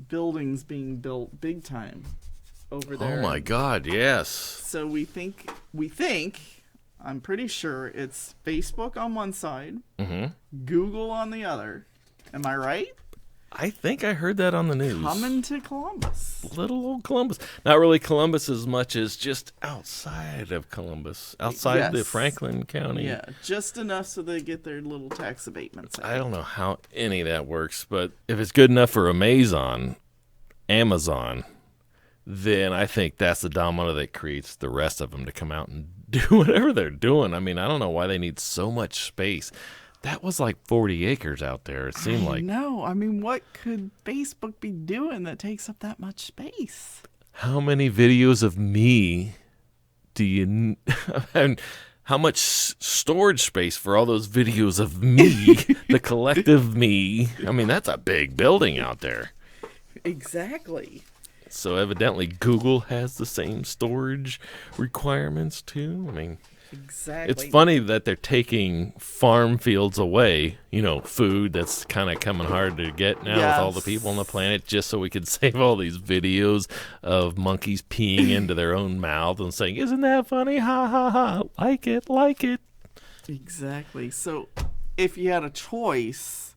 buildings being built big time over there. Oh my God, yes. So we think, I'm pretty sure it's Facebook on one side, Mm-hmm. Google on the other. Am I right? I think I heard that on the news. Coming to Columbus. Little old Columbus. Not really Columbus as much as just outside of Columbus. Outside the Yes. Franklin County. Yeah, just enough so they get their little tax abatements. I don't know how any of that works, but if it's good enough for Amazon, then I think that's the domino that creates the rest of them to come out and do whatever they're doing. I mean, I don't know why they need so much space. That was like 40 acres out there. It seemed like. No, I mean, what could Facebook be doing that takes up that much space? How many videos of me do you and how much storage space for all those videos of me, the collective me? I mean, that's a big building out there. Exactly. So evidently Google has the same storage requirements too. I mean, Exactly. it's funny that they're taking farm fields away, food that's kind of coming hard to get now with all the people on the planet, just so we could save all these videos of monkeys peeing into their own mouth and saying, "Isn't that funny? Ha ha ha. Like it, like it." Exactly. So if you had a choice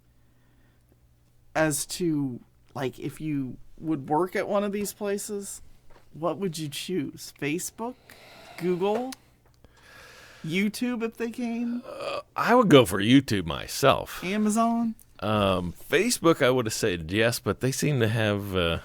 as to, like, if you would work at one of these places, what would you choose? Facebook? Google? YouTube if they came? I would go for YouTube myself. Amazon? Facebook, I would have said yes, but they seem to have.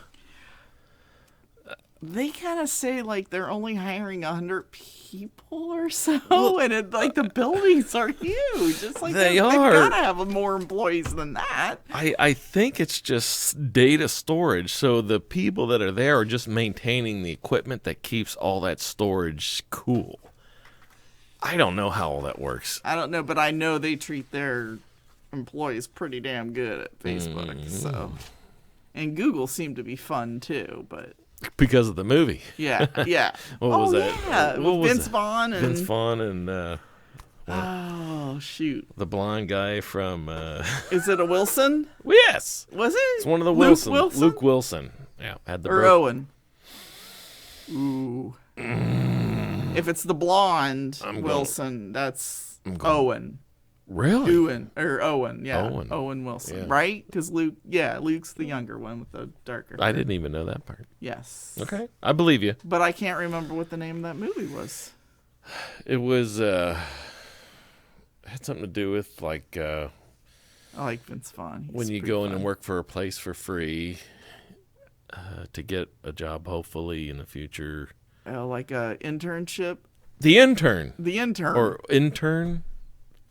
They kind of say like they're only hiring 100 people or so, and the buildings are huge. It's like They they've are. gotta have more employees than that. I think it's just data storage. So the people that are there are just maintaining the equipment that keeps all that storage cool. I don't know how all that works. I don't know, but I know they treat their employees pretty damn good at Facebook. So, and Google seemed to be fun too, but Because of the movie. yeah. What was that? Yeah, What was Vince it? Vaughn and Vince Vaughn and oh shoot, the blonde guy from. is it a Wilson? Yes, Was it? it's one of the Luke Wilson. Wilson? Luke Wilson. Yeah, had the Or broke- Owen? Ooh. If it's the blonde I'm Wilson, that's going- Owen. Really? Owen, yeah. Owen. Owen Wilson, Yeah. right? Because Luke's the younger one with the darker hair. I didn't even know that part. Yes. Okay, I believe you. But I can't remember what the name of that movie was. It was had something to do with like I like Vince Vaughn. He's when you pretty go in fun. and work for a place for free to get a job, hopefully in the future. Like a internship. The Intern The Intern. or Intern.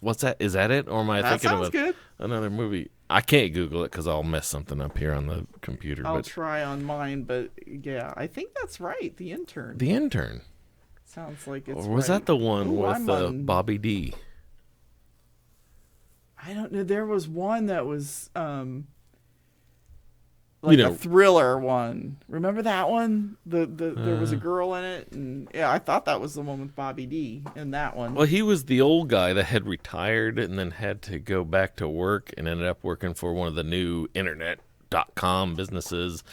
What's that? Is that it? Or am I that thinking sounds of good. another movie? I can't Google it because I'll mess something up here on the computer. I'll but try on mine, but yeah, I think that's right. The Intern. The Intern. Sounds like it's Or was right. that the one Ooh, with I'm on- Bobby D? I don't know. There was one that was like a thriller one. Remember that one? There was a girl in it, and yeah, I thought that was the one with Bobby D in that one. Well, he was the old guy that had retired and then had to go back to work and ended up working for one of the new internet.com businesses.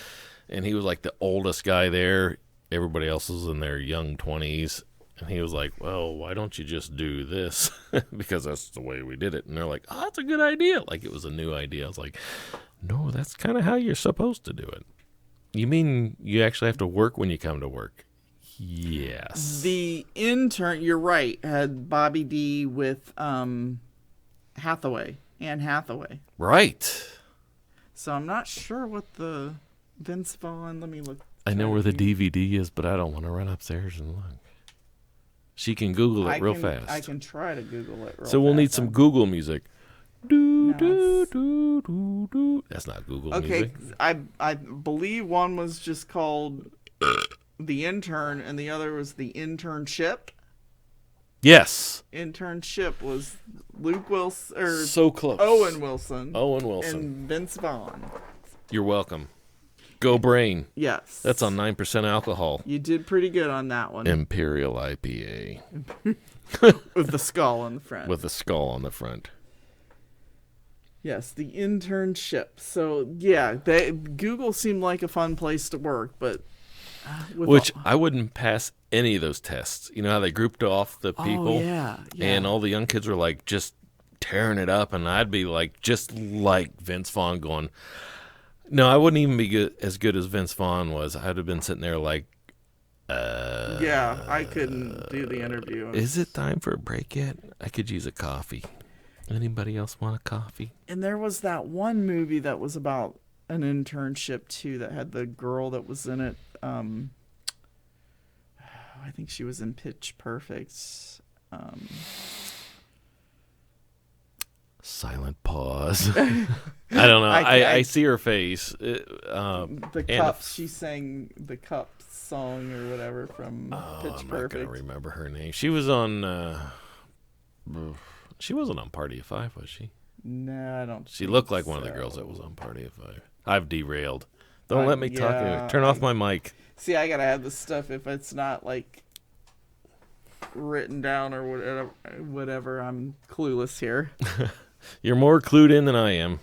And he was like the oldest guy there. Everybody else was in their young 20s. And he was like, well, why don't you just do this? Because that's the way we did it. And they're like, oh, that's a good idea. Like it was a new idea. I was like, no, that's kind of how you're supposed to do it. You mean you actually have to work when you come to work? Yes. The intern, you're right, had Bobby D with Hathaway, Anne Hathaway. Right. So I'm not sure what the Vince Vaughn, let me look. I know where the DVD is, but I don't want to run upstairs and look. She can Google it real fast. I can try to Google it real fast. So we'll need some Google music. Do, do, do, do, do. That's not Google music. Okay, I believe one was just called The Intern, and the other was The Internship. Yes. Internship was Luke Wilson, or so close. Owen Wilson. And Vince Vaughn. You're welcome. Go Brain. Yes. That's on 9% alcohol. You did pretty good on that one. Imperial IPA. With the skull on the front. With the skull on the front. Yes, The Internship. So, yeah, Google seemed like a fun place to work, but... I wouldn't pass any of those tests. You know how they grouped off the people? Oh, yeah. And all the young kids were like just tearing it up, and I'd be like, just like Vince Vaughn going... No, I wouldn't even be as good as Vince Vaughn was. I'd have been sitting there like, yeah, I couldn't do the interview. Is it time for a break yet? I could use a coffee. Anybody else want a coffee? And there was that one movie that was about an internship, too, that had the girl that was in it. I think she was in Pitch Perfect. Silent pause. I don't know. I see her face. The Cups. She sang the Cups song or whatever from Pitch Perfect. I'm not going to remember her name. She was on... she wasn't on Party of Five, was she? No, I don't. She looked like one of the girls that was on Party of Five. I've derailed. Don't let me talk anymore. Turn off my mic. See, I got to have this stuff if it's not like... written down or whatever. I'm clueless here. You're more clued in than I am.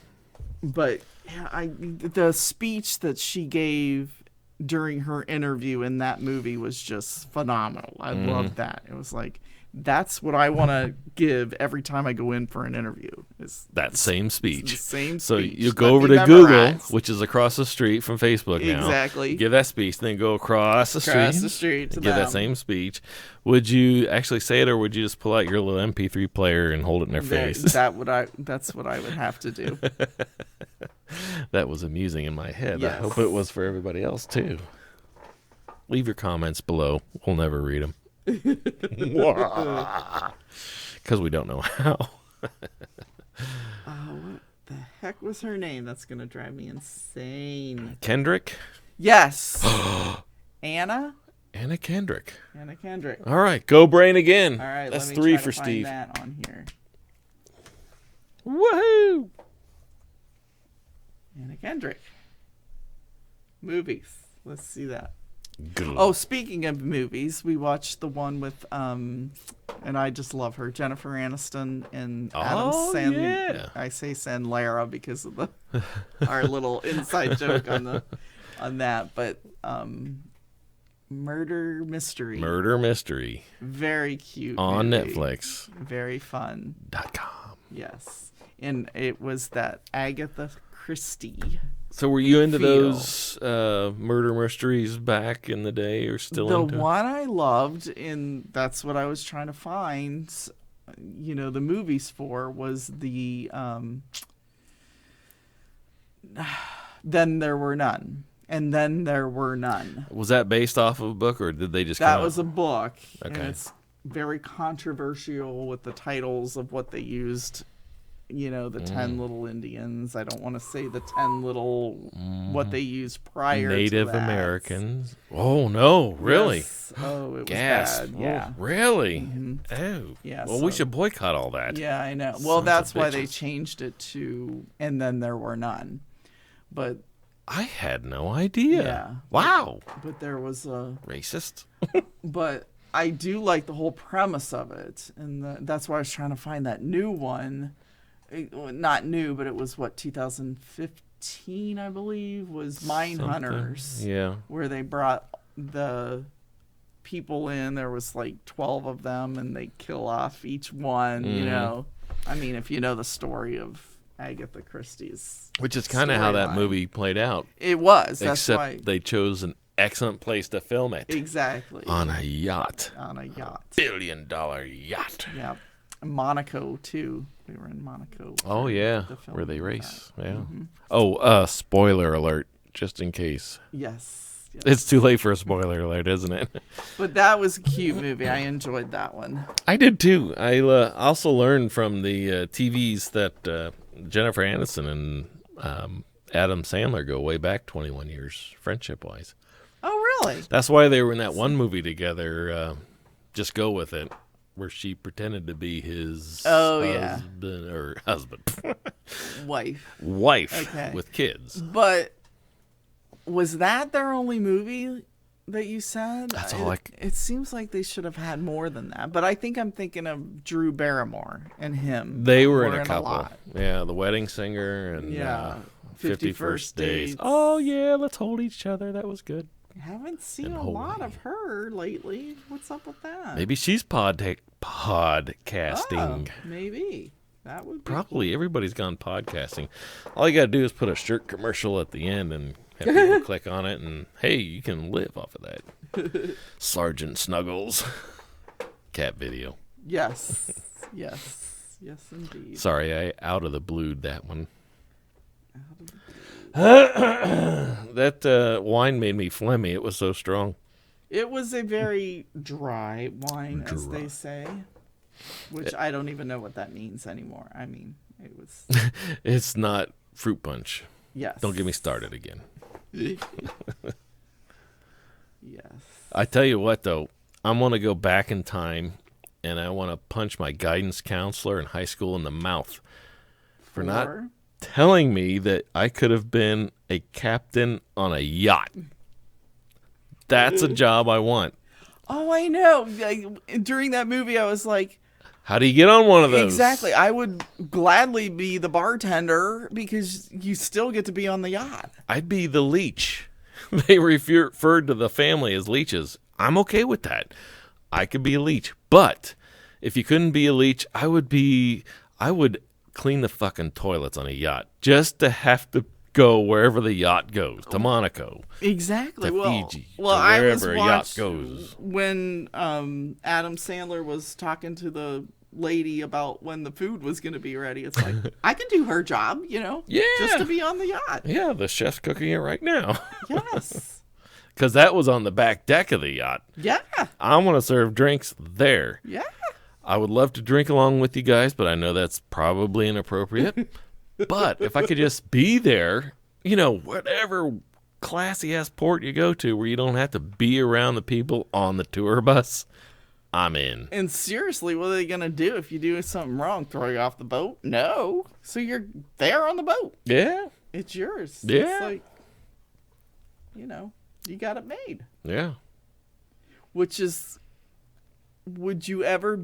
But yeah, the speech that she gave during her interview in that movie was just phenomenal. I loved that. It was like, that's what I want to give every time I go in for an interview. That same speech. The same speech. So you go over to Google, which is across the street from Facebook now. Exactly. Give that speech, then go across the street to give that same speech. Would you actually say it, or would you just pull out your little MP3 player and hold it in their face? That's what I would have to do. That was amusing in my head. Yes. I hope it was for everybody else too. Leave your comments below. We'll never read them. Because we don't know how. What the heck was her name? That's going to drive me insane. Kendrick? Yes. Anna Kendrick. Anna Kendrick. All right, go Brain again. All right, that's let me 3 try for to find Steve. that on here. Woohoo! Anna Kendrick. Movies. Let's see that. Good. Oh, speaking of movies, we watched the one with and I just love her, Jennifer Aniston and Adam Sandler. Yeah. I say Sandler because of our little inside joke on that, but Murder Mystery. Very cute. On movie. Netflix. Very fun. .com. Yes. And it was that Agatha Christie. So were you into those murder mysteries back in the day, or still into? The one I loved, and that's what I was trying to find, the movies for, was the Then There Were None. And Then There Were None. Was that based off of a book, or did they just That was a book. Okay. And it's very controversial with the titles of what they used. The 10 little Indians. I don't want to say the 10 little what they used prior Native to that. Americans. Oh, no. Really? Yes. Oh, it was Gasp. bad. Yeah. Oh, really? Mm-hmm. Oh. Yeah, well, we should boycott all that. Yeah, I know. Sons Well, that's of why they bitches. changed it to And Then There Were None. But I had no idea. Yeah. Wow. But there was a... Racist. But I do like the whole premise of it. And that's why I was trying to find that new one. Not new, but it was, 2015, I believe, was Mindhunters. Yeah. Where they brought the people in. There was like 12 of them, and they kill off each one, you know. I mean, if you know the story of Agatha Christie's, which is kind of how that movie played out. It was. That's except why they chose an excellent place to film it. Exactly. On a yacht. On a yacht. $1 billion yacht. Yeah. Monaco too. We were in Monaco. Oh yeah, where they race. Yeah. Mm-hmm. Oh, spoiler alert, just in case. Yes. It's too late for a spoiler alert, isn't it? But that was a cute movie. I enjoyed that one. I did too. I also learned from the TVs that Jennifer Aniston and Adam Sandler go way back 21 years, friendship-wise. Oh, really? That's why they were in that one movie together, Just Go With It, where she pretended to be his husband. Wife okay. With kids. But was that their only movie that you said? That's all it seems like they should have had more than that. But I think I'm thinking of Drew Barrymore and him. They were in a couple. Yeah, The Wedding Singer and 51st Dates. Oh, yeah, let's hold each other. That was good. I haven't seen a lot of her lately. What's up with that? Maybe she's podcasting. Oh, maybe. That would be probably cool. Everybody's gone podcasting. All you got to do is put a shirt commercial at the end and have people click on it, and hey, you can live off of that. Sergeant Snuggles. Cat video. Yes, indeed. Sorry, I out of the blued that one. That wine made me phlegmy. It was so strong. It was a very dry wine, as they say, which I don't even know what that means anymore. I mean, it was... It's not fruit punch. Yes. Don't get me started again. Yes. I tell you what, though, I'm going to go back in time, and I want to punch my guidance counselor in high school in the mouth for not telling me that I could have been a captain on a yacht. That's a job I want. Oh, I know. Like, during that movie, I was like, how do you get on one of those? Exactly. I would gladly be the bartender because you still get to be on the yacht. I'd be the leech. They referred to the family as leeches. I'm okay with that. I could be a leech. But if you couldn't be a leech, I would clean the fucking toilets on a yacht just to have to go wherever the yacht goes, to Monaco. Exactly. To Fiji. Well, to wherever a yacht goes. When Adam Sandler was talking to the lady about when the food was going to be ready, it's like, I could do her job, Yeah. just to be on the yacht. Yeah, the chef's cooking it right now. Yes. Because that was on the back deck of the yacht. Yeah. I want to serve drinks there. Yeah. I would love to drink along with you guys, but I know that's probably inappropriate. But if I could just be there, whatever classy-ass port you go to where you don't have to be around the people on the tour bus, I'm in. And seriously, what are they going to do if you do something wrong? Throw you off the boat? No. So you're there on the boat. Yeah. It's yours. Yeah. It's like, you got it made. Yeah. Which is, would you ever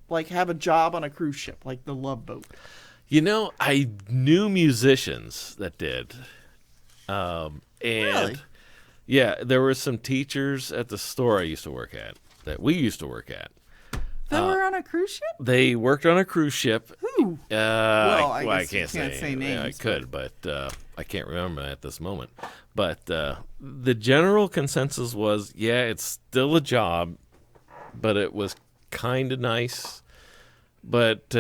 like have a job on a cruise ship, like the Love Boat? I knew musicians that did. And really? Yeah, there were some teachers at the store I used to work at, that we used to work at. They were on a cruise ship? They worked on a cruise ship. Who? I can't say names. Yeah, I could, but I can't remember at this moment. But the general consensus was, yeah, it's still a job, but it was kind of nice. But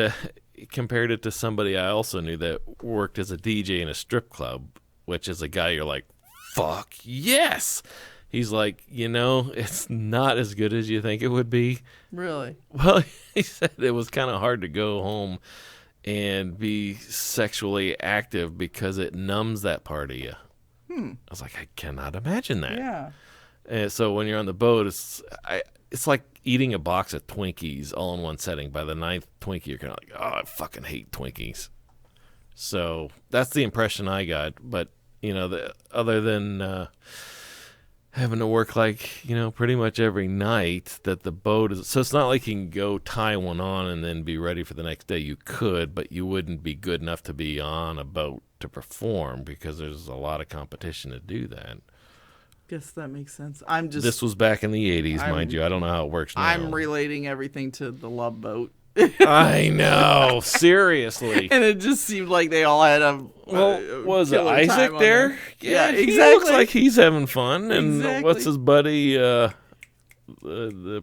compared it to somebody I also knew that worked as a DJ in a strip club, which is a guy you're like, fuck yes. He's like, it's not as good as you think it would be. Really? Well, he said it was kind of hard to go home and be sexually active because it numbs that part of you. I was like, I cannot imagine that. Yeah. And so when you're on the boat, it's like eating a box of Twinkies all in one setting. By the 9th Twinkie, you're kind of like, oh, I fucking hate Twinkies. So that's the impression I got. But, other than having to work pretty much every night that the boat is. So it's not like you can go tie one on and then be ready for the next day. You could, but you wouldn't be good enough to be on a boat to perform because there's a lot of competition to do that. Guess that makes sense. This was back in the 80s, mind you. I don't know how it works now. I'm relating everything to the Love Boat. I know, seriously. And it just seemed like they all had was it Isaac there? Yeah, exactly. He looks like he's having fun. And exactly. What's his buddy, the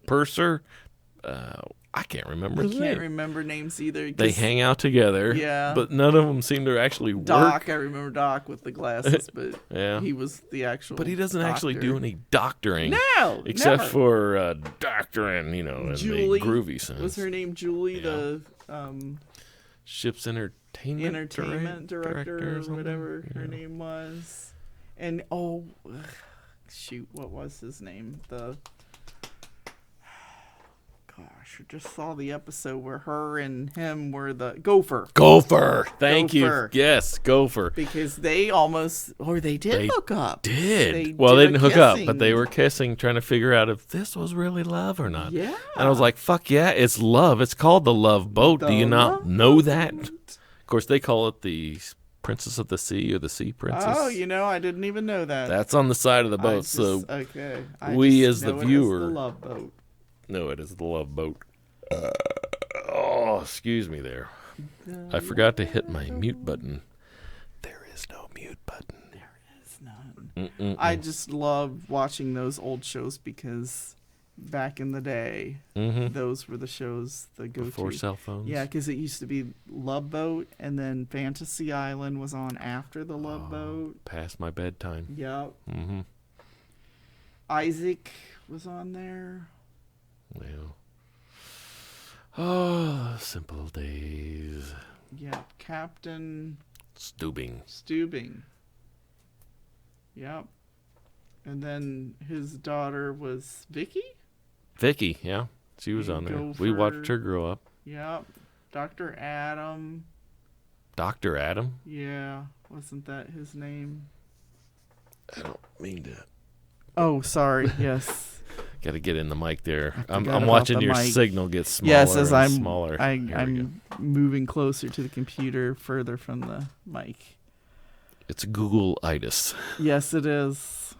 purser? I can't remember his name. I can't remember names either. They hang out together. Yeah. But none of them seem to actually work. Doc, I remember Doc with the glasses, but yeah. he was the actual But he doesn't doctor. actually do any doctoring. No, except never. for doctoring, in Julie, the groovy sense. Was her name Julie, Yeah. the ship's entertainment director or whatever her name was? And shoot, what was his name? Gosh, I just saw the episode where her and him were the Gopher. Thank you. Yes, Gopher. Because they did hook up. They didn't hook up, but they were kissing, trying to figure out if this was really love or not. Yeah. And I was like, fuck yeah, it's love. It's called the Love Boat. Do you not know that? Of course, they call it the Princess of the Sea or the Sea Princess. Oh, I didn't even know that. That's on the side of the boat. Okay. We as the viewer. The Love Boat. No, it is the Love Boat. Excuse me there. I forgot to hit my mute button. There is no mute button. There is none. I just love watching those old shows because back in the day, those were the shows that go before cell phones. Yeah, because it used to be Love Boat, and then Fantasy Island was on after the Love Boat. Past my bedtime. Yep. Mm-hmm. Isaac was on there. Well. Oh, simple days. Yeah, Captain Stubing. Yep. And then his daughter was Vicky, yeah. She was on there. We watched her grow up. Yep. Dr. Adam. Dr. Adam? Yeah. Wasn't that his name? I don't mean to. Oh, sorry. Yes. Got to get in the mic there. I'm watching your signal get smaller. Yes, as I'm smaller. I'm moving closer to the computer, further from the mic. It's Google-itis. Yes, it is.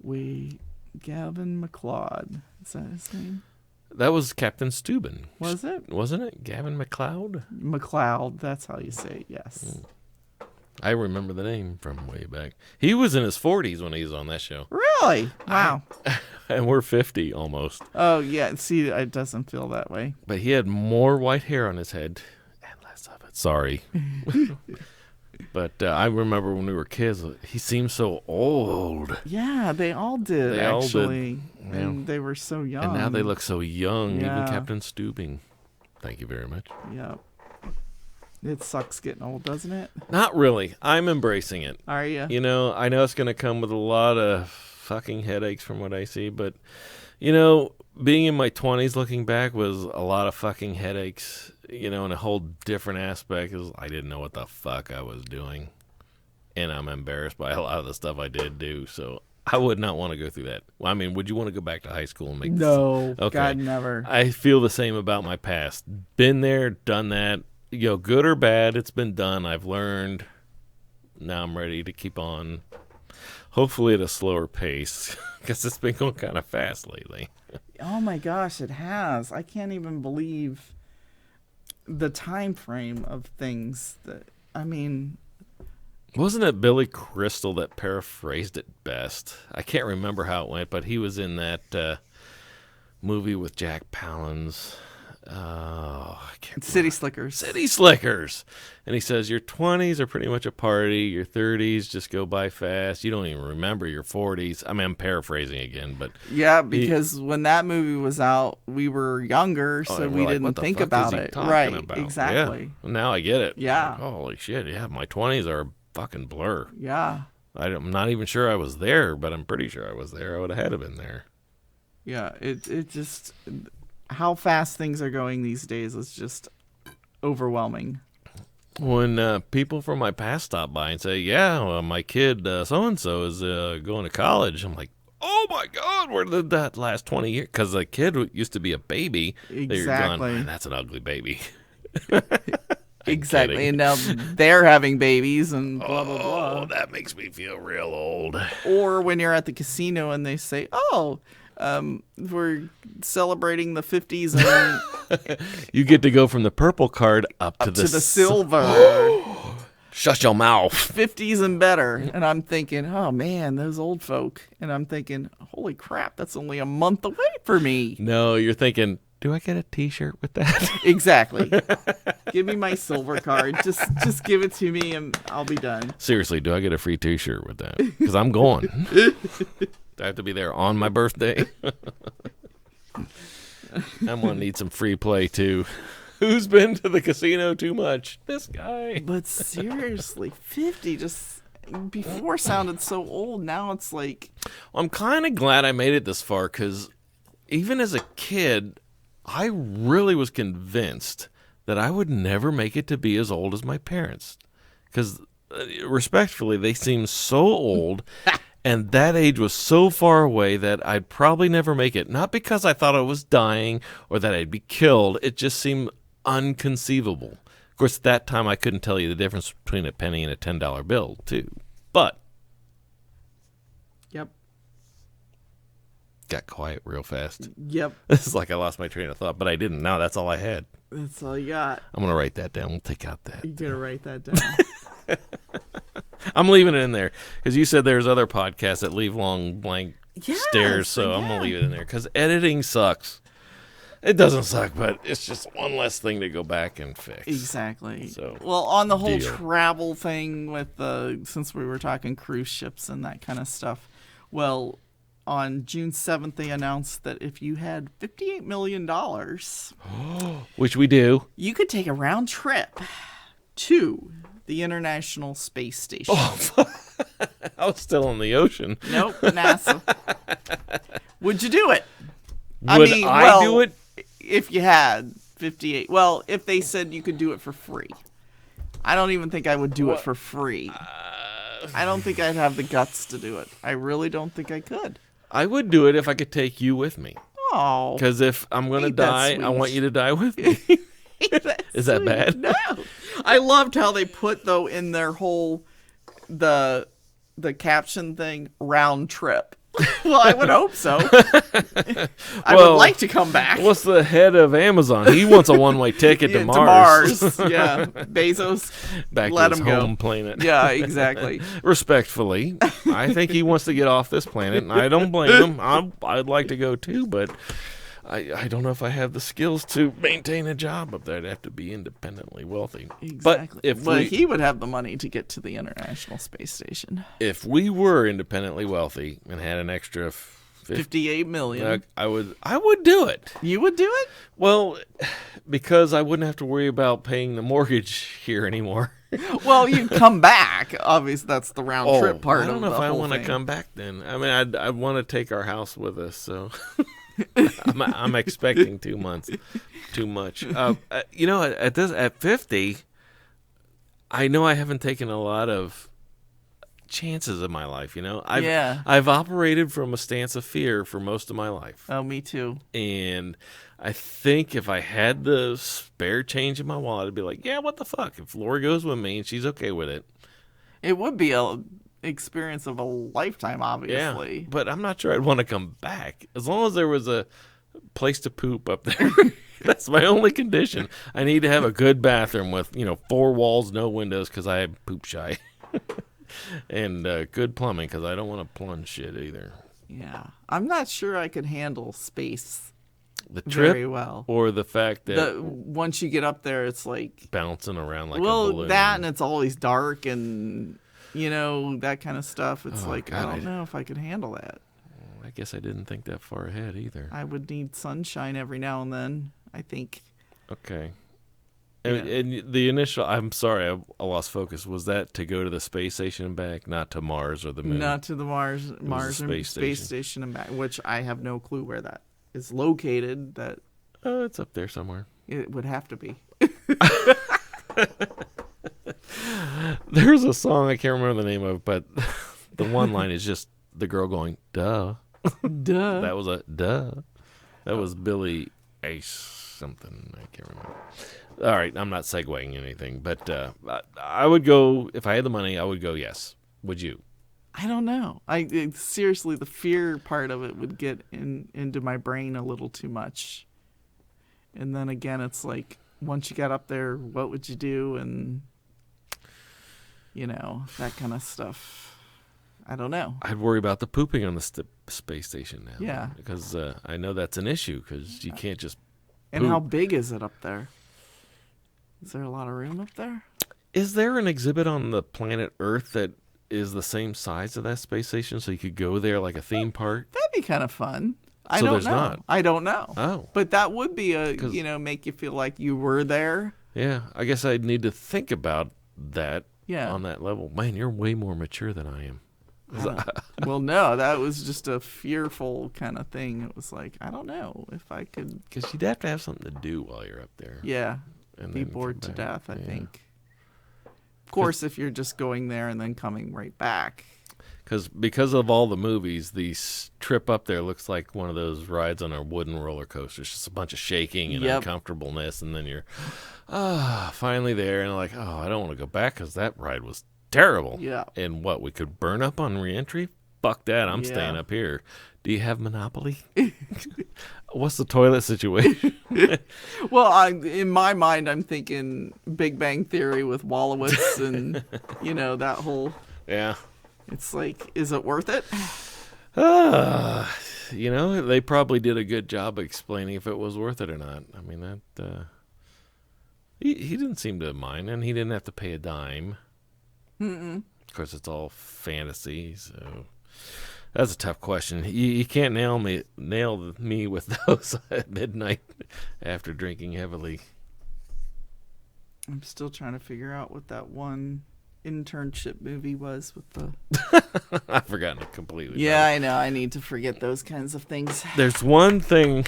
Gavin McLeod. Is that his name? That was Captain Steuben. Was it? Wasn't it? Gavin McLeod? McLeod. That's how you say it, yes. I remember the name from way back. He was in his 40s when he was on that show. Really? Wow. And we're 50 almost. Oh, yeah. See, it doesn't feel that way. But he had more white hair on his head and less of it. Sorry. But I remember when we were kids, he seemed so old. Yeah, they all did, actually. Yeah. And they were so young. And now they look so young, Yeah. even Captain Stubing. Thank you very much. Yep. It sucks getting old, doesn't it? Not really. I'm embracing it. Are you? I know it's going to come with a lot of fucking headaches from what I see, but, being in my 20s looking back was a lot of fucking headaches, in a whole different aspect. I didn't know what the fuck I was doing, and I'm embarrassed by a lot of the stuff I did do, so I would not want to go through that. Well, I mean, would you want to go back to high school and make No, okay. God, never. I feel the same about my past. Been there, done that. Good or bad, it's been done. I've learned. Now I'm ready to keep on. Hopefully at a slower pace, because it's been going kind of fast lately. Oh my gosh, it has. I can't even believe the time frame of things Wasn't it Billy Crystal that paraphrased it best? I can't remember how it went, but he was in that movie with Jack Palance. I can't City Slickers. City Slickers. And he says, your 20s are pretty much a party. Your 30s just go by fast. You don't even remember your 40s. I mean, I'm paraphrasing again, but... Yeah, because when that movie was out, we were younger, so we didn't think about it. Right, about? Exactly. Yeah. Now I get it. Yeah. Like, holy shit, yeah, my 20s are a fucking blur. Yeah. I'm not even sure I was there, but I'm pretty sure I was there. I would have had to been there. Yeah, it just... How fast things are going these days is just overwhelming. When people from my past stop by and say, yeah, well, my kid so-and-so is going to college, I'm like, oh, my God, where did that last 20 years? Because a kid used to be a baby. Exactly. Going, man, that's an ugly baby. Exactly. Kidding. And now they're having babies and blah, blah, blah. Oh, that makes me feel real old. Or when you're at the casino and they say, oh, we're celebrating the 50s and You get to go from the purple card up to the silver. Shut your mouth. 50s and better. And I'm thinking, oh, man, those old folk. And I'm thinking, holy crap, that's only a month away for me. No, you're thinking, do I get a T-shirt with that? Exactly. Give me my silver card. Just give it to me and I'll be done. Seriously, do I get a free T-shirt with that? Because I'm going. Do I have to be there on my birthday? I'm going to need some free play, too. Who's been to the casino too much? This guy. But seriously, 50 just before sounded so old. Now it's like... I'm kind of glad I made it this far because even as a kid, I really was convinced that I would never make it to be as old as my parents. Because respectfully, they seem so old and that age was so far away that I'd probably never make it. Not because I thought I was dying or that I'd be killed. It just seemed unconceivable. Of course, at that time, I couldn't tell you the difference between a penny and a $10 bill, too. But Yep. got quiet real fast. Yep. This is like I lost my train of thought, but I didn't. No, that's all I had. That's all you got. I'm going to write that down. We'll take out that. You're going to write that down. I'm leaving it in there because you said there's other podcasts that leave long blank stares, so I'm going to leave it in there because editing sucks. It doesn't suck, but it's just one less thing to go back and fix. Exactly. So, well, on the whole deal. travel thing with since we were talking cruise ships and that kind of stuff, well, on June 7th, they announced that if you had $58 million, Which we do. you could take a round trip to the International Space Station. I was still in the ocean. Nope, NASA. Would you do it? Would I do it? If you had 58. Well, if they said you could do it for free. I don't even think I would do it for free. I don't think I'd have the guts to do it. I really don't think I could. I would do it if I could take you with me. Oh. Because if I'm going to Ain't that die, I sweet. want you to die with me. Is that bad? No. I loved how they put, though, in their whole, the caption thing, round trip. Well, I would hope so. I would like to come back. What's the head of Amazon? He wants a one-way ticket to Mars. Yeah. Bezos, Back let to his him go. home planet. Yeah, exactly. Respectfully, I think he wants to get off this planet, and I don't blame him. I'd like to go too, but I don't know if I have the skills to maintain a job up there. I'd have to be independently wealthy. Exactly. But he would have the money to get to the International Space Station. If we were independently wealthy and had an extra 58 million. I would do it. You would do it? Well, because I wouldn't have to worry about paying the mortgage here anymore. Well, you'd come back. Obviously, that's the round trip part. I don't know of if the I whole want to thing. come back then. I mean, I'd want to take our house with us, so I'm expecting 2 months. Too much. At 50, I know I haven't taken a lot of chances in my life. I've operated from a stance of fear for most of my life. Oh, me too. And I think if I had the spare change in my wallet, I'd be like, yeah, what the fuck? If Lori goes with me and she's okay with it. It would be a experience of a lifetime, obviously. Yeah, but I'm not sure I'd want to come back. As long as there was a place to poop up there. That's my only condition. I need to have a good bathroom with, 4 walls, no windows, because I am poop shy. And good plumbing, because I don't want to plunge shit either. Yeah. I'm not sure I could handle space The trip very well. or the fact that Once you get up there, it's like... bouncing around like a balloon. that and it's always dark and, that kind of stuff. It's Oh, I God, don't know if I could handle that. I guess I didn't think that far ahead either. I would need sunshine every now and then, I think. Okay. Yeah. And the initial, I'm sorry, I lost focus. Was that to go to the space station and back, not to Mars or the moon? Not to the Mars and space station and back, which I have no clue where that is located. That It's up there somewhere. it would have to be. There's a song I can't remember the name of, but the one line is just the girl going, duh. Duh. That was a duh. That was Billy Ace something. I can't remember. All right, I'm not segueing anything, but I would go, if I had the money, I would go yes. Would you? I don't know. Seriously, the fear part of it would get into my brain a little too much. And then again, it's like, once you got up there, what would you do? And, that kind of stuff. I don't know. I'd worry about the pooping on the space station now. Yeah. Because I know that's an issue, because you can't just And how big is it up there? Is there a lot of room up there? Is there an exhibit on the planet Earth that is the same size of that space station, so you could go there like a theme park? That'd be kind of fun. I So don't there's know. not. I don't know. Oh. But that would be make you feel like you were there. Yeah, I guess I'd need to think about that Yeah. on that level. Man, you're way more mature than I am. Well, no, that was just a fearful kind of thing. It was like, I don't know if I could. Because you'd have to have something to do while you're up there. Yeah. And Be then bored come to back. death, I Yeah. think. Of course, if you're just going there and then coming right back. Because of all the movies, the trip up there looks like one of those rides on a wooden roller coaster. It's just a bunch of shaking and Yep. uncomfortableness, and then you're finally there, and like, oh, I don't want to go back because that ride was terrible. Yeah. And what, we could burn up on reentry? Fuck that, I'm Yeah. staying up here. Do you have Monopoly? What's the toilet situation? Well, in my mind, I'm thinking Big Bang Theory with Wolowitz and, that whole. Yeah. It's like, is it worth it? They probably did a good job of explaining if it was worth it or not. I mean, that he didn't seem to mind, and he didn't have to pay a dime. Of course, it's all fantasy, so that's a tough question. You can't nail me with those at midnight after drinking heavily. I'm still trying to figure out what that one internship movie was with the. I've forgotten it completely. Yeah, I know. I need to forget those kinds of things. There's one thing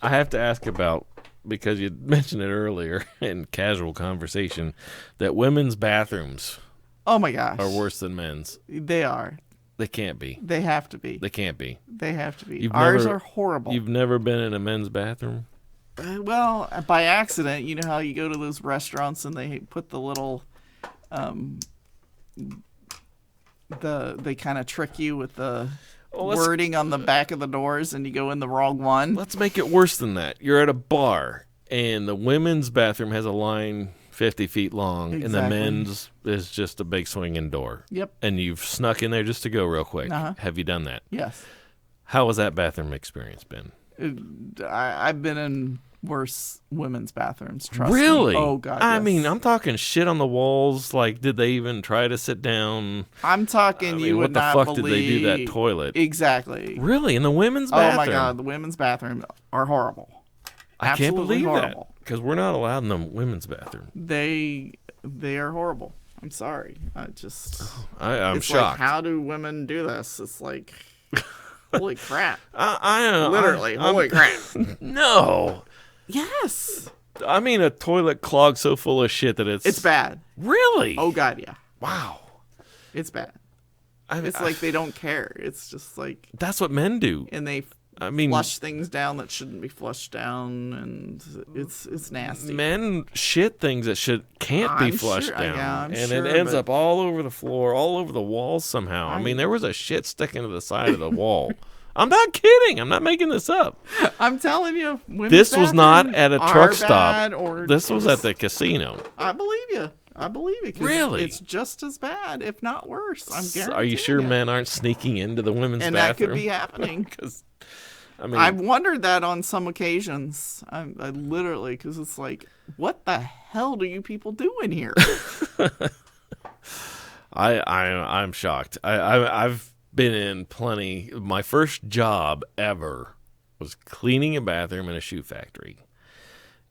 I have to ask about, because you mentioned it earlier in casual conversation, that women's bathrooms Oh my gosh. are worse than men's. They are. They can't be. They have to be. They can't be. They have to be. You've Ours never- are horrible. You've never been in a men's bathroom? Well, by accident, you know how you go to those restaurants and they put the little, they kind of trick you with the wording on the back of the doors, and you go in the wrong one. Let's make it worse than that. You're at a bar, and the women's bathroom has a line 50 feet long, and the Exactly. men's is just a big swinging door. Yep. And you've snuck in there just to go real quick. Uh-huh. Have you done that? Yes. How has that bathroom experience been? I've been in worse women's bathrooms. Trust Really? me. Oh God. I yes. mean, I'm talking shit on the walls. Like, did they even try to sit down? I'm talking. I mean, you what would the not fuck believe. did they do that toilet? Exactly. Really? In the women's Oh bathroom? my God, the women's bathroom are horrible. I can't Absolutely believe horrible. that. Because we're not allowed in the women's bathroom. They are horrible. I'm sorry. I'm I'm it's shocked. like, how do women do this? It's like, holy crap. Literally, holy crap. No. Yes. I mean, a toilet clogged so full of shit that It's bad. Really? Oh God, yeah. Wow. It's bad. I mean, It's like they don't care. It's just like, that's what men do. and they I mean, flush things down that shouldn't be flushed down, and it's nasty. men shit things that can't be I'm flushed sure- down, yeah, I'm and sure, it ends but- up all over the floor, all over the walls somehow. I mean, there was a shit sticking to the side of the wall. I'm not kidding. I'm not making this up. I'm telling you, women's This was not bathrooms at a are truck stop. bad, or This was at the casino. I believe you. I believe it. 'Cause Really? It's just as bad, if not worse. I'm guaranteeing. Are you sure men aren't sneaking into the women's And that bathroom? could be happening. 'Cause, I mean, I've wondered that on some occasions. I literally, because it's like, what the hell do you people do in here? I'm shocked. I've been in plenty. My first job ever was cleaning a bathroom in a shoe factory,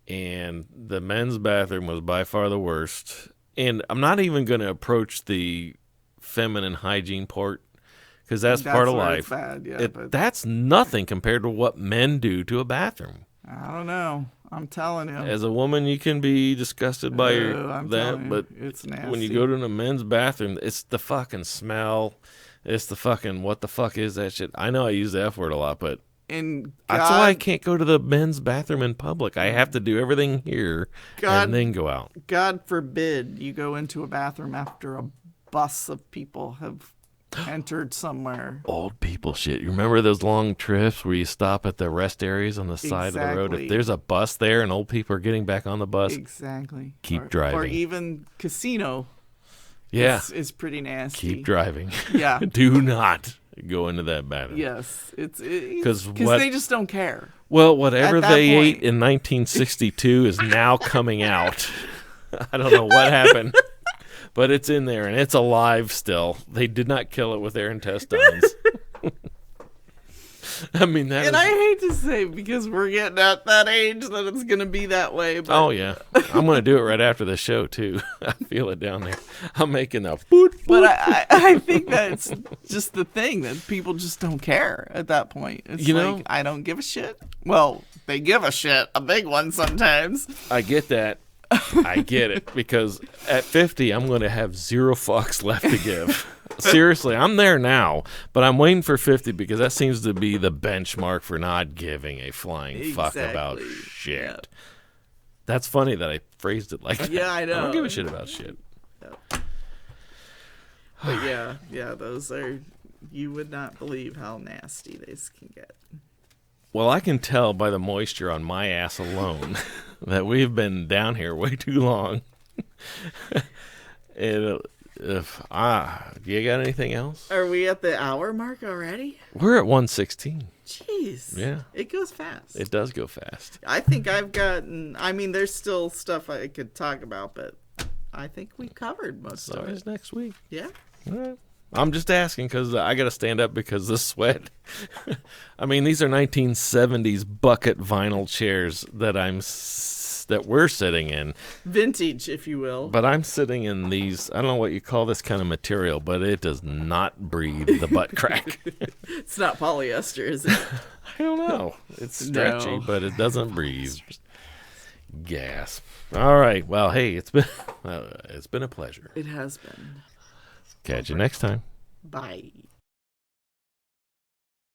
and the men's bathroom was by far the worst. And I'm not even going to approach the feminine hygiene part, because that's part of where life. it's bad, yeah, but That's nothing compared to what men do to a bathroom. I don't know. I'm telling you. As a woman, you can be disgusted by that, but it's nasty. when you go to a men's bathroom, it's the fucking smell. It's the fucking, what the fuck is that shit? I know I use the F word a lot, but that's why I can't go to the men's bathroom in public. I have to do everything here and then go out. God forbid you go into a bathroom after a bus of people have entered somewhere. Old people shit. You remember those long trips where you stop at the rest areas on the side of the road? If there's a bus there and old people are getting back on the bus, keep driving. Or even casino. Yeah. Is pretty nasty. Keep driving. Yeah. Do not go into that bathroom. Yes. Because they just don't care. Well, whatever they ate in 1962 is now coming out. I don't know what happened. But it's in there, and it's alive still. They did not kill it with their intestines. I mean, I hate to say, because we're getting at that age, that it's going to be that way. But... Oh, yeah. I'm going to do it right after the show, too. I feel it down there. I'm making a boot. But I think that's just the thing, that people just don't care at that point. It's like, I don't give a shit. Well, they give a shit. A big one sometimes. I get that. I get it, because at 50, I'm going to have zero fucks left to give. Seriously, I'm there now, but I'm waiting for 50 because that seems to be the benchmark for not giving a flying fuck about shit. Yeah. That's funny that I phrased it like that. Yeah, I know. I don't give a shit about shit. But yeah, those are, you would not believe how nasty these can get. Well, I can tell by the moisture on my ass alone that we've been down here way too long. You got anything else? Are we at the hour mark already? We're at 1:16. Jeez. Yeah. It goes fast. It does go fast. I think there's still stuff I could talk about, but I think we covered most of it. Next week. Yeah. All right. I'm just asking because I got to stand up because the sweat. I mean, these are 1970s bucket vinyl chairs that we're sitting in. Vintage, if you will. But I'm sitting in these, I don't know what you call this kind of material, but it does not breathe the butt crack. It's not polyester, is it? I don't know. It's stretchy, but it doesn't breathe. Gasp. All right. Well, hey, it's been a pleasure. It has been. Catch you next time. Bye.